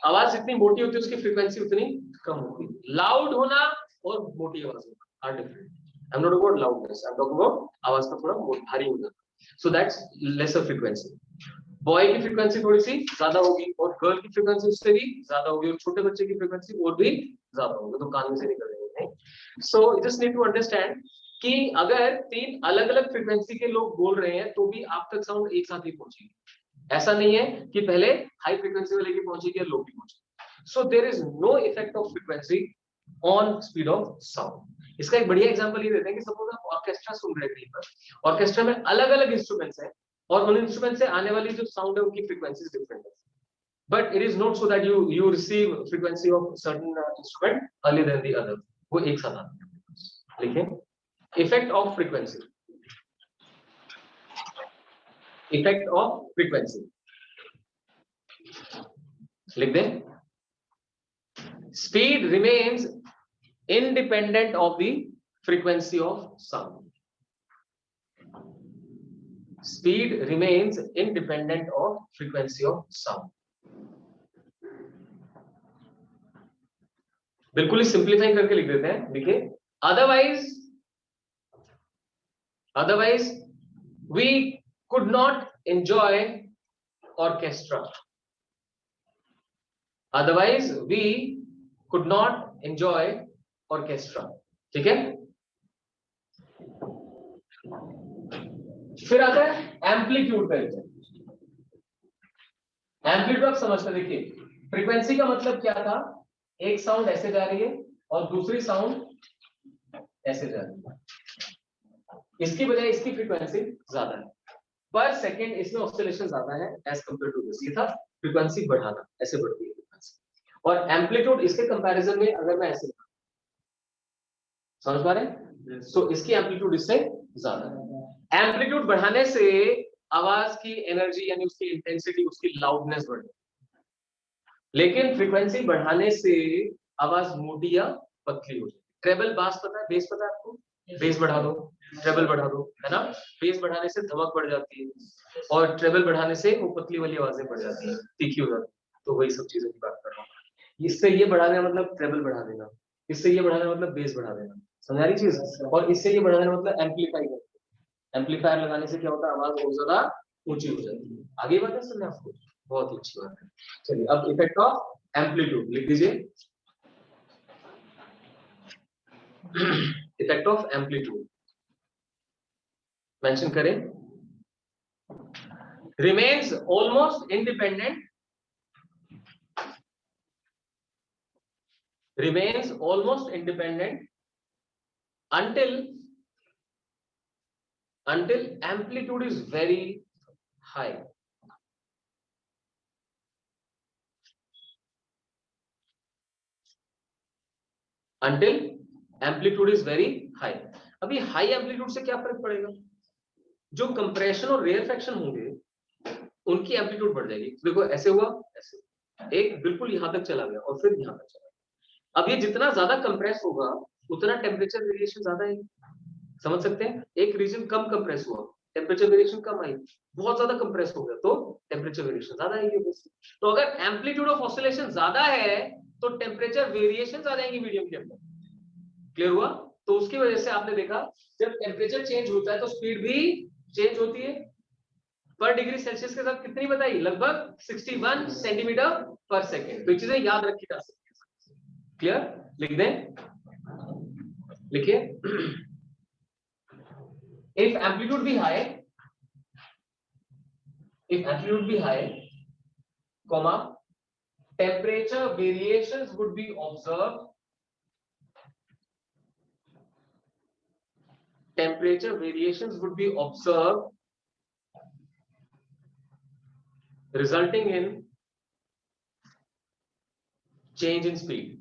आवाज जितनी मोटी होती है उसकी फ्रीक्वेंसी उतनी कम होती है। लाउड होना और मोटी आवाज होना are different. I am not about loudness, I am talking about आवाज का थोड़ा भारी होना। So that's lesser frequency. Boy की फ्रीक्वेंसी थोड़ी सी ज्यादा होगी और गर्ल की फ्रीक्वेंसी उससे भी ज्यादा होगी और छोटे बच्चे की फ्रीक्वेंसी और भी ज्यादा होगी, तो कान में से निकल रही है। So you just need to understand कि अगर 3 अलग अलग फ्रीक्वेंसी के लोग बोल रहे हैं तो भी आप तक साउंड एक साथ ही पहुंचेगी। ऐसा नहीं है कि पहले हाई फ्रीक्वेंसी वाले की पहुंचेगी या लो की पहुंचेगी। So there is no effect of frequency on speed of sound. इसका एक बढ़िया एग्जांपल ये देते हैं कि सपोज आप ऑर्केस्ट्रा सुन रहे हैं कहीं पर, ऑर्केस्ट्रा में अलग अलग इंस्ट्रूमेंट्स हैं और उन इंस्ट्रूमेंट से आने वाली जो साउंड है उनकी फ्रीक्वेंसीज डिफरेंट है, but it is not so that you receive frequency of certain instrument earlier than the other, वो एक साथ आते हैं। लिखें effect of frequency, effect of frequency लिख दें। Speed remains independent of the frequency of sound. Speed remains independent of frequency of sound. बिल्कुल ही simplify करके लिख देते हैं। देखिए otherwise we could not enjoy orchestra. Otherwise we could not enjoy orchestra. ठीक है। फिर आता है एम्पलीट्यूड का एग्जांपल। एम्पलीट्यूड आप समझते, देखिए फ्रीक्वेंसी का मतलब क्या था, एक साउंड ऐसे जा रही है और दूसरी साउंड ऐसे जा रही है, इसकी बजाय इसकी फ्रीक्वेंसी ज्यादा है पर सेकंड, इसमें ऑसिलेशन ज्यादा है एज कंपेयर टू दिस। ये था फ्रीक्वेंसी बढ़ाना, ऐसे बढ़ती है फ्रीक्वेंसी। और एम्पलीट्यूड इसके कंपैरिजन में अगर मैं ऐसे, समझ पा रहे हैं? सो इसकी एम्पलीट्यूड इससे ज्यादा है। एम्पलीट्यूड बढ़ाने से आवाज की एनर्जी यानी उसकी इंटेंसिटी, उसकी लाउडनेस बढ़ जाती है, लेकिन फ्रीक्वेंसी बढ़ाने से आवाज मोटी या पतली हो जाती है। ट्रेबल बास पता है, बेस पता है आपको? बेस बढ़ा दो, ट्रेबल बढ़ा दो, है ना। बेस बढ़ाने से धमक बढ़ जाती है और ट्रेबल बढ़ाने से वो पतली वाली आवाजें बढ़ जाती है, तीखी हो जाती है। तो वही सब चीजों की बात कर रहा हूँ। इससे ये बढ़ाने मतलब ट्रेबल बढ़ा देना, इससे ये बढ़ाने मतलब बेस बढ़ा देना, समझ आ रही चीज? और इससे ये बढ़ाने मतलब एम्पलीफाई करना। एम्पलीफायर लगाने से क्या होता है, आवाज बहुत ज्यादा ऊंची हो जाती है। आगे बात है सुनने आपको, बहुत अच्छी बात है। चलिए अब इफेक्ट ऑफ एम्पलीट्यूड लिख दीजिए। इफेक्ट ऑफ एम्पलीट्यूड मेंशन करें। Remains almost independent, remains almost independent until amplitude is very high. Until amplitude is very high. अभी हाई एम्पलीट्यूड से क्या फर्क पड़ेगा? जो कंप्रेशन और रेयरफेक्शन होंगे उनकी एम्पलीट्यूड बढ़ जाएगी। देखो ऐसे हुआ, ऐसे एक बिल्कुल यहां तक चला गया और फिर यहां तक चला गया। अब ये जितना ज्यादा कंप्रेस होगा उतना टेम्परेचर वेरिएशन ज्यादा है, समझ सकते हैं, एक रीजन कम कंप्रेस हुआ, टेम्परेचर वेरिएशन कम आई, बहुत ज्यादा कंप्रेस हो गया तो टेम्परेचर वेरिएशन ज्यादा आएगी। तो अगर एम्पलीट्यूड ऑफ ऑसिलेशन ज्यादा है तो टेम्परेचर वेरिएशन आ जाएंगी मीडियम के अंदर। क्लियर हुआ? तो उसकी वजह से आपने देखा जब टेम्परेचर चेंज होता है तो स्पीड भी चेंज होती है। पर डिग्री सेल्सियस के साथ कितनी बताई? लगभग 61 सेंटीमीटर पर सेकेंड। तो चीजें याद रखी जा सकती है। क्लियर? लिख दें, लिखिए। If amplitude be high, comma, temperature variations would be observed. Temperature variations would be observed, resulting in change in speed.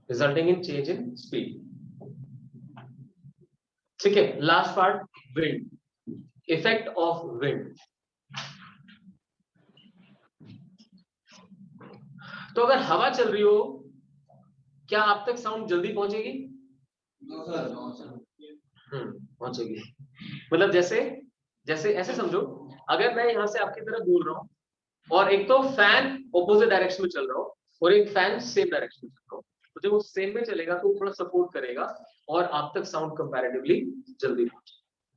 Resulting in change in speed. ठीक है, last part, wind, effect of wind. तो अगर हवा चल रही हो क्या आप तक साउंड जल्दी पहुंचेगी? पहुंचेगी। मतलब जैसे जैसे ऐसे समझो, अगर मैं यहां से आपकी तरफ बोल रहा हूं और एक तो फैन ऑपोजिट डायरेक्शन में चल रहा हो और एक फैन सेम डायरेक्शन में चल रहा हो, तो जब वो सेम में चलेगा तो थोड़ा सपोर्ट करेगा और आप तक साउंड कंपैरेटिवली जल्दी पहुंचे।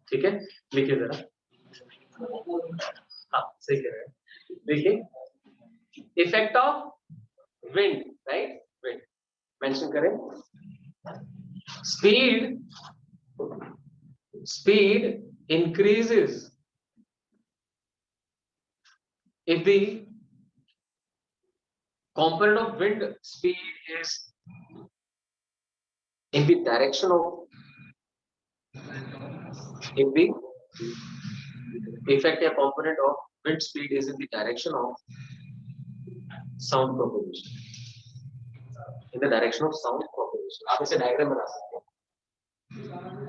ठीक है, लिखिए जरा। हाँ, सही कह रहे हैं। देखिए, effect of wind, right, wind mention करें। speed increases if the component of wind speed is in the direction of, if the effect a component of wind speed is in the direction of sound propagation, in the direction of sound propagation। आप इसे diagram बना सकते हैं,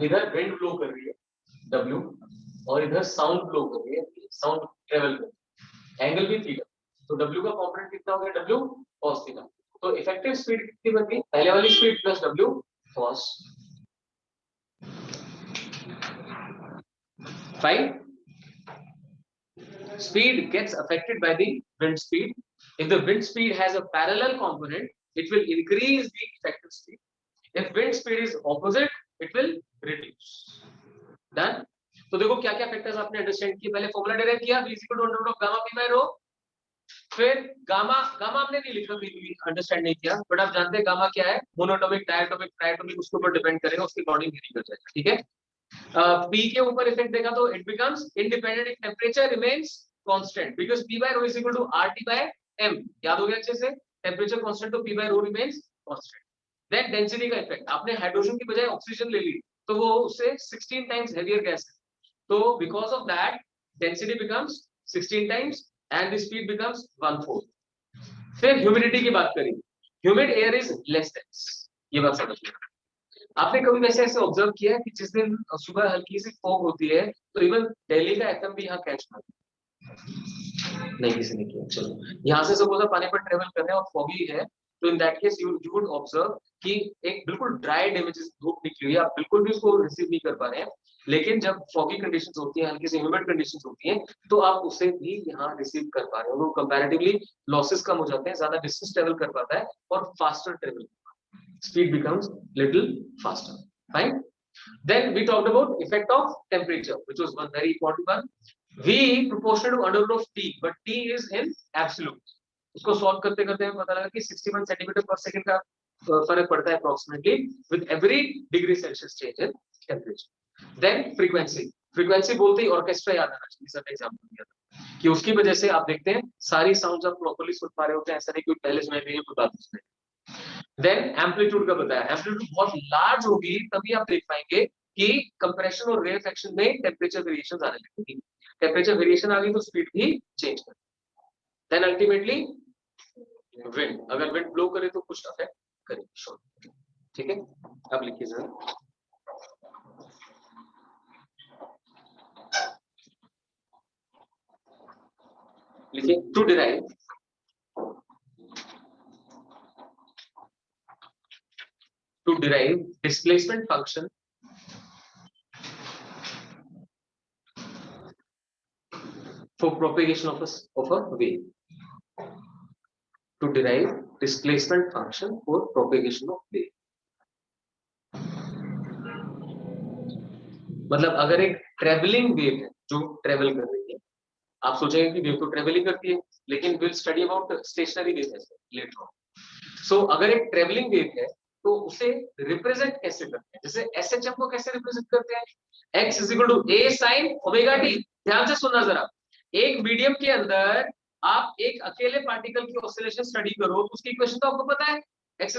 इधर wind flow कर रही है W और इधर साउंड फ्लो कर रही है, साउंड ट्रेवल कर रही है, एंगल भी थीटा, तो W का कंपोनेंट कितना हो गया? W cos theta. तो इफेक्टिव स्पीड कितनी बन गई? पहले वाली speed plus W cos। Fine. Speed gets affected by the wind speed. If the wind speed has a parallel component, it will increase the effective speed. If wind speed is opposite, it will reduce. Done? तो देखो क्या क्या factors आपने understand किए। पहले formula derive किया, v equal to under root of gamma p by rho. फिर gamma हमने नहीं लिखा, अंडरस्टैंड नहीं किया, बट आप जानते हैं गामा क्या है, मोनोटोमिक, डायटोमिक, ट्राइटोमिक, उसके ऊपर डिपेंड करेगा, उसके अकॉर्डिंग वेरी कर जाएगा। ठीक है, P के ऊपर इफेक्ट देखा तो it becomes independent if temperature remains constant, because P by rho is equal to RT by M। याद हो गया अच्छे से? टेम्परेचर कांस्टेंट तो P by rho remains constant. Then density का इफेक्ट, आपने हाइड्रोजन की बजाय ऑक्सीजन ले ली तो वो उससे 16 टाइम्स हेवियर गैस है, तो because of that density becomes 16 times and the speed becomes 1/4। फिर ह्यूमिडिटी की बात करें, humid air is less dense, ये बात समझ लो। आपने कभी वैसे ऐसे ऑब्जर्व किया है कि जिस दिन सुबह हल्की सी फॉग होती है तो इवन दिल्ली का एफएम भी यहाँ कैच करता है? नहीं, किसी ने किया। चलो, यहाँ से सपोज आप पानी पर ट्रेवल कर रहे हैं और फॉगी है, तो in that case you would observe कि एक बिल्कुल ड्राई डे में जिस धूप निकली हुई है आप बिल्कुल भी उसको रिसीव नहीं कर पा रहे हैं, लेकिन जब फॉगी कंडीशंस होती हैं, हल्की सी ह्यूमिड कंडीशंस होती हैं, तो आप उसे भी यहाँ रिसीव कर पा रहे हो। कंपैरेटिवली लॉसेस कम हो जाते हैं, ज्यादा डिस्टेंस ट्रेवल कर पाता है और faster travel, speed becomes little faster. Fine. Then we talked about effect of temperature, which was one very important one. V proportional to under root of T, but T is in absolute. उसको solve करते करते हमें पता लगा कि 61 centimetre पर second का फर्क पड़ता है approximately with every degree Celsius change in temperature. Then frequency, frequency बोलते ही ऑर्केस्ट्रा याद आना चाहिए, सर एग्जांपल दिया था कि उसकी वजह से आप देखते हैं सारी साउंड्स आप प्रॉपर्ली सुन पा रहे होते हैं, ऐसा नहीं कोई पहले सुनाई देंगे कोई बाद में सुनाई। देन एम्पलीट्यूड का बताया, एम्पलीट्यूड बहुत लार्ज होगी तभी आप देख पाएंगे कि कंप्रेशन और रेयरफेक्शन में टेम्परेचर वेरिएशन आने लगेगी। टेम्परेचर वेरिएशन आ गई तो स्पीड भी चेंज कर। देन अल्टीमेटली विंड, अगर विंड ब्लो करे तो कुछ अफेक्ट करे, श्योर। ठीक है, अब लिखिए जरा, लिखिए to derive to derive displacement function for propagation of a wave. To derive displacement function for propagation of wave. मतलब अगर एक ट्रेवलिंग वेव है जो ट्रेवल कर रही है, आप सोचेंगे कि वेव तो ट्रेवलिंग करती है, लेकिन we'll study about stationary wave later on. So अगर एक ट्रेवलिंग वेव है तो उसे रिप्रेजेंट कैसे करते हैं? जैसे एसएचएम को कैसे रिप्रेजेंट करते हैं? x = a sin omega t. ध्यान से सुनना जरा, एक मीडियम के अंदर आप एक अकेले पार्टिकल की ऑसिलेशन स्टडी करो तो उसकी इक्वेशन तो आपको पता है, x = a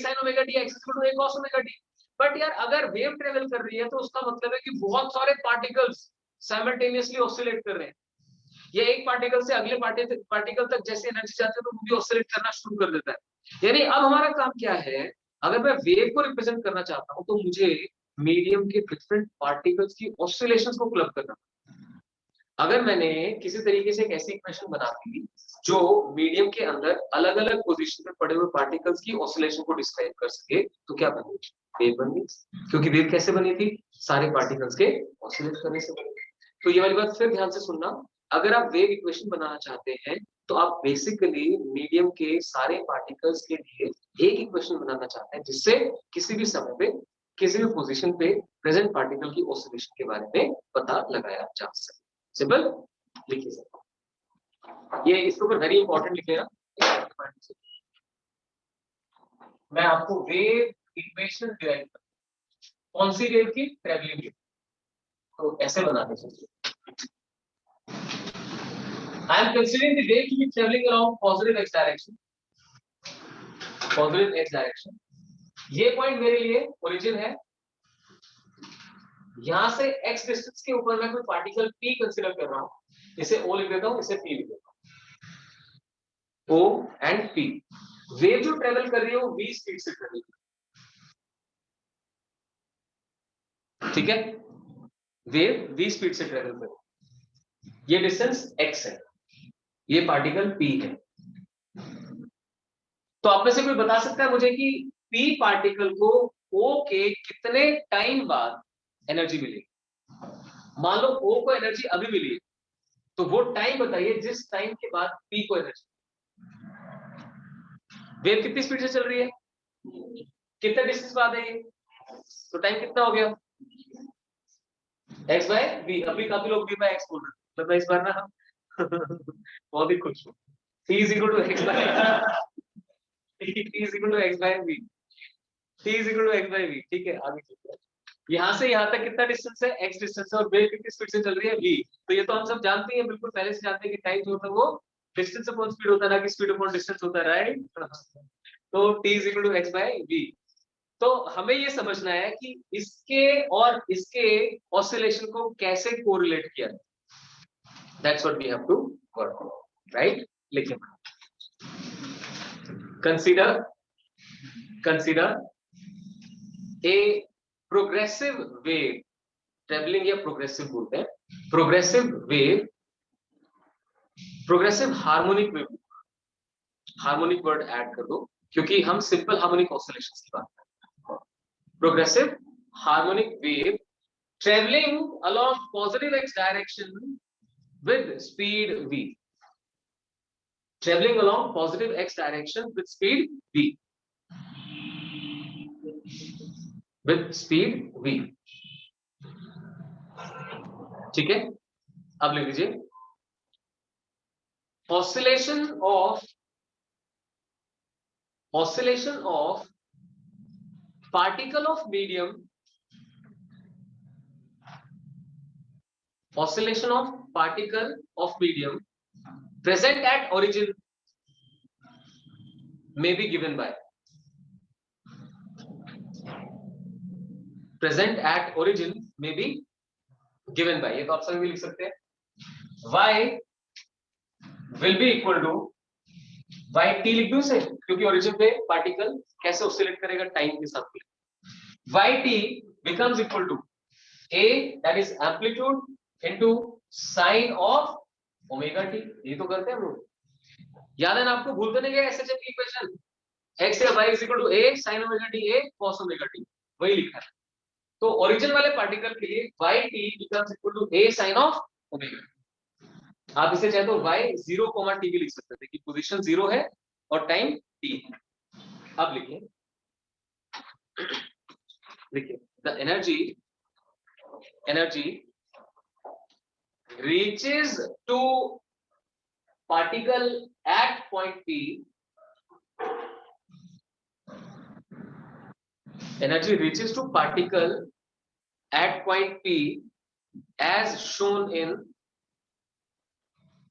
sin omega t, x = a cos omega t. But यार अगर वेव ट्रेवल कर रही है तो उसका मतलब है कि बहुत सारे पार्टिकल्स साइमल्टेनियसली ऑसिलेट कर रहे हैं. ये एक पार्टिकल से अगले पार्टिकल तक जैसे एनर्जी जाती है तो वो भी ऑसिलेट करना शुरू कर देता है. यानी अब हमारा काम क्या है, अगर मैं वेव को रिप्रेजेंट करना चाहता हूं तो मुझे मीडियम के डिफरेंट पार्टिकल्स की ऑसिलेशंस को क्लब करना. अगर मैंने किसी तरीके से एक ऐसी इक्वेशन बना दी जो मीडियम के अंदर अलग अलग पोजीशन पे पड़े हुए पार्टिकल्स की ऑसिलेशन को डिस्क्राइब कर सके तो क्या बनी? वेव बन गई. क्योंकि वेव कैसे बनी थी? सारे पार्टिकल्स के ऑसिलेट करने से बनी. तो ये वाली बात फिर ध्यान से सुनना, अगर आप वेव इक्वेशन बनाना चाहते हैं तो आप बेसिकली मीडियम के सारे पार्टिकल्स के लिए एक इक्वेशन बनाना चाहते हैं जिससे किसी भी समय पे किसी भी पोजीशन पे प्रेजेंट पार्टिकल की ऑसिलेशन के बारे में पता लगाया जा सके. सिंपल लिखिए सर, ये इसके ऊपर वेरी इंपॉर्टेंट लिखे ना. मैं आपको वेव इक्वेशन डिराइव कर, कौन सी वेव की? Travelling wave. तो ऐसे बनाते हैं. I am considering the wave to be traveling along positive x direction. Positive x direction. ये पॉइंट मेरे लिए ओरिजिन है. यहां से x डिस्टेंस के ऊपर मैं कोई पार्टिकल p कंसीडर कर रहा हूं. इसे o लिख देता हूं, इसे p लिख देता हूं. o and p. वेव जो ट्रेवल कर रही है वो v स्पीड से कर रही है. ठीक है, वेव v स्पीड से ट्रेवल कर रही है. ये डिस्टेंस x है, ये पार्टिकल p है. तो आप में से कोई बता सकता है मुझे कि p पार्टिकल को o के कितने टाइम बाद एनर्जी मिलेगी? मान लो o को एनर्जी अभी मिली है, तो वो टाइम बताइए जिस टाइम के बाद p को एनर्जी. वेव कितनी स्पीड से चल रही है, कितने डिस्टेंस बाद है ये, तो टाइम कितना हो गया? x by v. अभी काफी लोग v बाय x बोल रहे हैं, तो मैं इस बार ना बहुत ही खुश हूँ. t = x by v. t = x by v. ठीक है, आगे चलते हैं. यहां से यहां तक कितना डिस्टेंस है? x डिस्टेंस है. और वेव कितनी स्पीड से चल रही है? v. तो ये तो हम सब जानते हैं, बिल्कुल पहले से जानते हैं कि टाइम जो होता है वो डिस्टेंस अपॉन स्पीड होता है, ना कि स्पीड अपॉन डिस्टेंस होता है, राइट? तो t = x बाय v. तो हमें ये समझना है कि इसके और इसके ऑसिलेशन को कैसे कोरिलेट किया जाए. That's what we have to work on, right? लिखिए. Consider a progressive wave. Travelling या प्रोग्रेसिव बोलते हैं. Progressive wave, progressive harmonic wave. Harmonic word add कर दो क्योंकि हम सिंपल हार्मोनिक ऑसिलेशंस की बात कर रहे हैं. Progressive harmonic wave traveling along positive x direction with speed v. Traveling along positive x direction with speed v. With speed v. ठीक है, अब लिख लीजिए. Oscillation of particle of medium. Oscillation of particle of medium present at origin may be given by. Present at origin may be given by. ये तो आप सभी भी लिख सकते हैं. y will be equal to y t लिख दूं से, क्योंकि ओरिजिन पे पार्टिकल कैसे ऑसिलेट करेगा टाइम के साथ. y t becomes equal to a, that is amplitude, into sin of omega t. ये तो करते हैं हम लोग, याद है ना आपको? भूलते नहीं गए एसएचएम की इक्वेशन. x या y is equal to a sin omega t a cos omega t, वही लिखा है। तो ओरिजिन वाले पार्टिकल के लिए yt becomes equal to a sin of omega. आप इसे चाहे तो y 0, t भी लिख सकते थे कि पोजीशन 0 है और टाइम t है। अब लिखिए the energy reaches to particle at point P. Energy reaches to particle at point P as shown in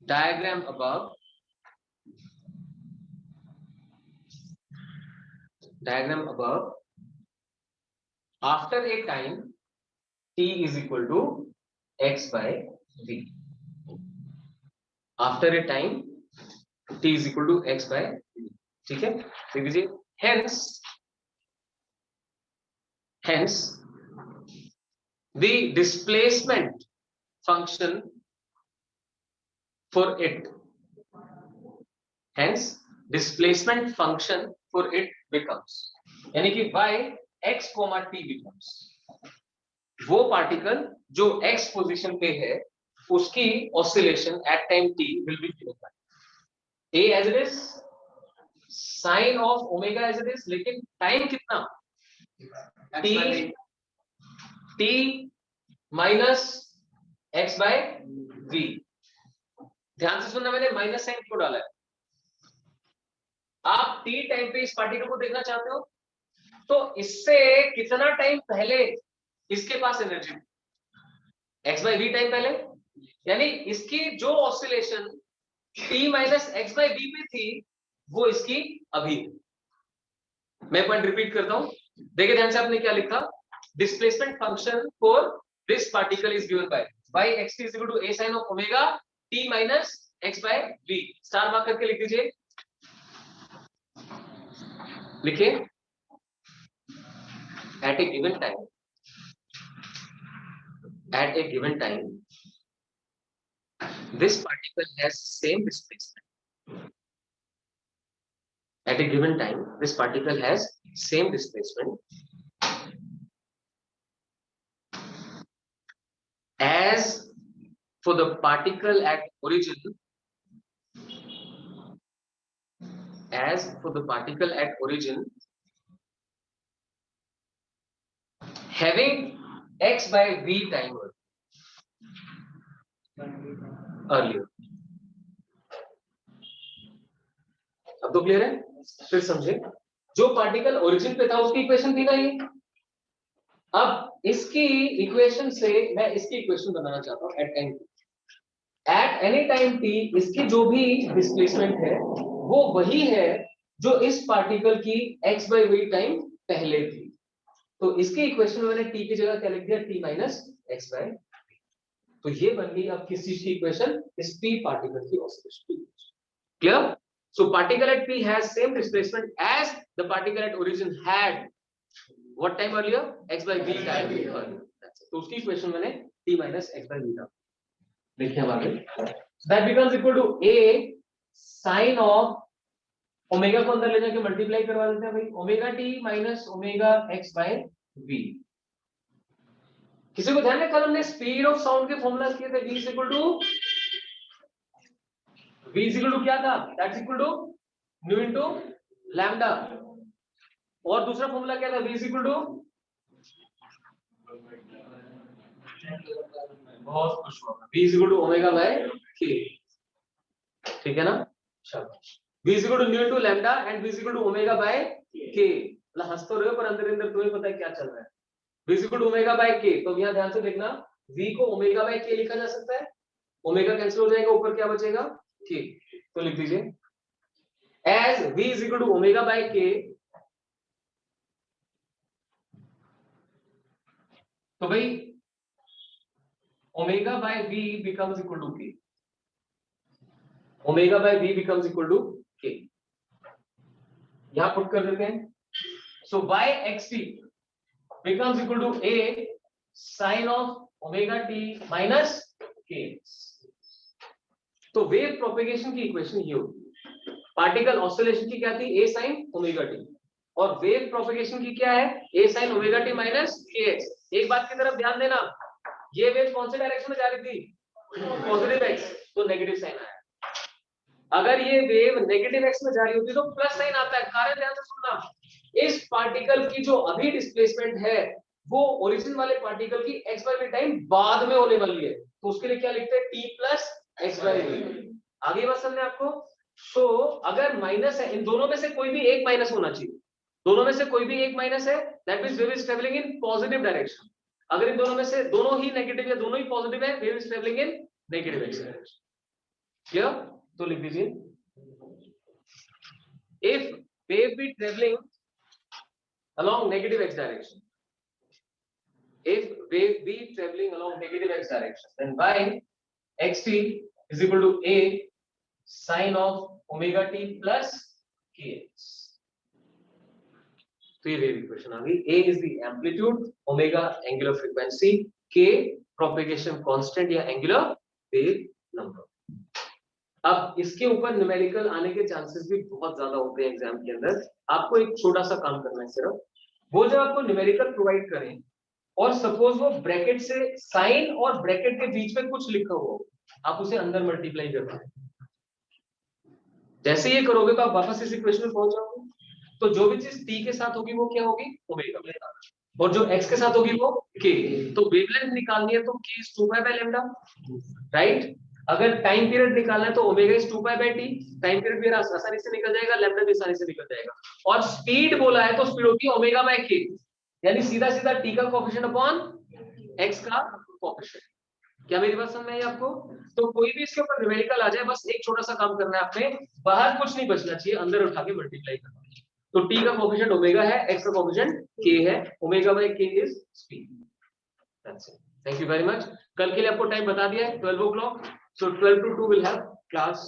diagram above. After a time t is equal to x by v. After a time t is equal to x by v. ठीक है, देख लीजिए। Hence the displacement function for it becomes, यानी कि y x, t becomes, वो particle जो x position पे है उसकी oscillation at time t will be given by a as it is, sine of omega as it is, लेकिन time कितना t minus x by v। ध्यान से सुनना, मैंने माइनस साइन क्यों डाला है। आप t टाइम पे इस पार्टिकल को देखना चाहते हो तो इससे कितना टाइम पहले इसके पास energy x by v time पहले, यानी इसकी जो oscillation t minus x by v पे थी वो इसकी अभी। मैं पॉइंट रिपीट करता हूं, देखिए ध्यान से, आपने क्या लिखा, displacement function for this particle is given by y xt is equal to a sin of omega t minus x by v। Star mark करके लिख दीजिए, लिखिए at a given time this particle has same displacement. At a given time this particle has same displacement as for the particle at origin, having x by v time earlier. अब तो clear है, फिर समझे। जो particle origin पे था उसकी equation थी ना ये। अब इसकी इक्वेशन से मैं इसकी इक्वेशन बनाना चाहता हूं एट एनी टाइम t, इसकी जो भी डिस्प्लेसमेंट है वो वही है जो इस पार्टिकल की x by v टाइम पहले थी। तो इसकी इक्वेशन में मैंने t की जगह क्या लिख दिया, t minus x by v। तो ये बन गई अब किस चीज की इक्वेशन, इस p पार्टिकल की ऑसिलेशन की। Clear? So particle at p has same displacement as the particle at origin had what time earlier, x by v time earlier. तो उसकी इक्वेशन मैंने t minus x by v था। देखिए अब आगे, that becomes equal to a sin of omega को अंदर ले जाके मल्टीप्लाई करवा देते हैं भाई, omega t minus omega x by v। किसी को ध्यान है कल हमने स्पीड ऑफ साउंड के फॉर्मूला किए थे, v इज इक्वल टू क्या था, that's equal to nu into lambda. और दूसरा फॉर्मूला क्या था, v इज इक्वल टू, बहुत खुश हुआ, v is equal to omega by k। ठीक है ना, शाबाश। v is equal to nu into lambda and v is equal to omega by k। मतलब हंस तो रहे हो पर अंदर अंदर तुम्हें पता है क्या चल रहा है। v is equal to omega by k, तो यहां ध्यान से देखना, v को ओमेगा बाय k लिखा जा सकता है, ओमेगा कैंसिल हो जाएगा, ऊपर क्या बचेगा k। तो लिख दीजिए as v is equal to omega by k, तो भाई omega by v becomes equal to k, omega by v becomes equal to k। यहां पुट कर देते हैं, so y xt becomes equal to a sin of omega t minus k। तो wave propagation की equation ये होगी, particle oscillation की क्या थी, a sin ओमेगा टी, और वेव प्रोपगेशन की क्या है, a sin omega T minus kx। एक बात की तरफ ध्यान देना, ये वेव कौन से डायरेक्शन में जा रही थी, पॉजिटिव x, तो नेगेटिव साइन आया। अगर ये वेव नेगेटिव x में जा रही होती तो प्लस साइन आता है। कारण ध्यान से सुनना, इस पार्टिकल की जो अभी डिस्प्लेसमेंट है वो ओरिजिन वाले पार्टिकल की x वाले टाइम बाद में होने वाली है, तो उसके लिए क्या लिखते हैं, t plus x y v. आगे बात समझे आपको। सो अगर माइनस है, इन दोनों में से कोई भी एक माइनस होना चाहिए, दोनों में से कोई भी एक माइनस है, that means wave is travelling in positive direction. अगर इन दोनों में से दोनों ही नेगेटिव या दोनों ही पॉजिटिव है, wave is travelling in negative x direction. Clear? तो लिख दीजिए, if wave be traveling along negative x direction, if wave be traveling along negative x direction, then y xt is equal to a sin of omega t plus kx। तो ये wave equation आ गई। a is the amplitude, omega angular frequency, k propagation constant या angular wave number। अब इसके ऊपर numerical आने के chances भी बहुत ज्यादा होते हैं एग्जाम के अंदर। आपको एक छोटा सा काम करना है सिर्फ, वो जब आपको न्यूमेरिकल प्रोवाइड करें और सपोज वो ब्रैकेट से साइन और ब्रैकेट के बीच में कुछ लिखा हो, आप उसे अंदर मल्टीप्लाई करते हैं। जैसे ये करोगे तो आप वापस इस इक्वेशन में पहुंच जाओगे। तो जो भी चीज t के साथ होगी वो क्या होगी, ओमेगा, और जो x के साथ होगी वो k। तो वेवलेंथ निकालनी है तो k is 2 pi by lambda, right. अगर टाइम पीरियड निकालना है तो omega is 2 pi by T, time period भी आसानी से निकल जाएगा, लैम्डा भी आसानी से निकल जाएगा। और स्पीड बोला है तो स्पीड होगी ओमेगा बाय के, यानी सीधा सीधा टी का कोएफिशिएंट अपॉन एक्स का कोएफिशिएंट। क्या मेरी बात समझ में आई आपको? तो कोई भी इसके ऊपर न्यूमेरिकल आ जाए, बस एक छोटा सा काम करना है आपने, बाहर कुछ नहीं बचना चाहिए, अंदर उठा के मल्टीप्लाई करना है। तो टी का कोएफिशिएंट ओमेगा है, एक्स का कोएफिशिएंट के है, ओमेगा बाय के is speed. That's it, thank you very much. कल के लिए आपको टाइम बता दिया है 12 o'clock, so 12 to 2 will have class।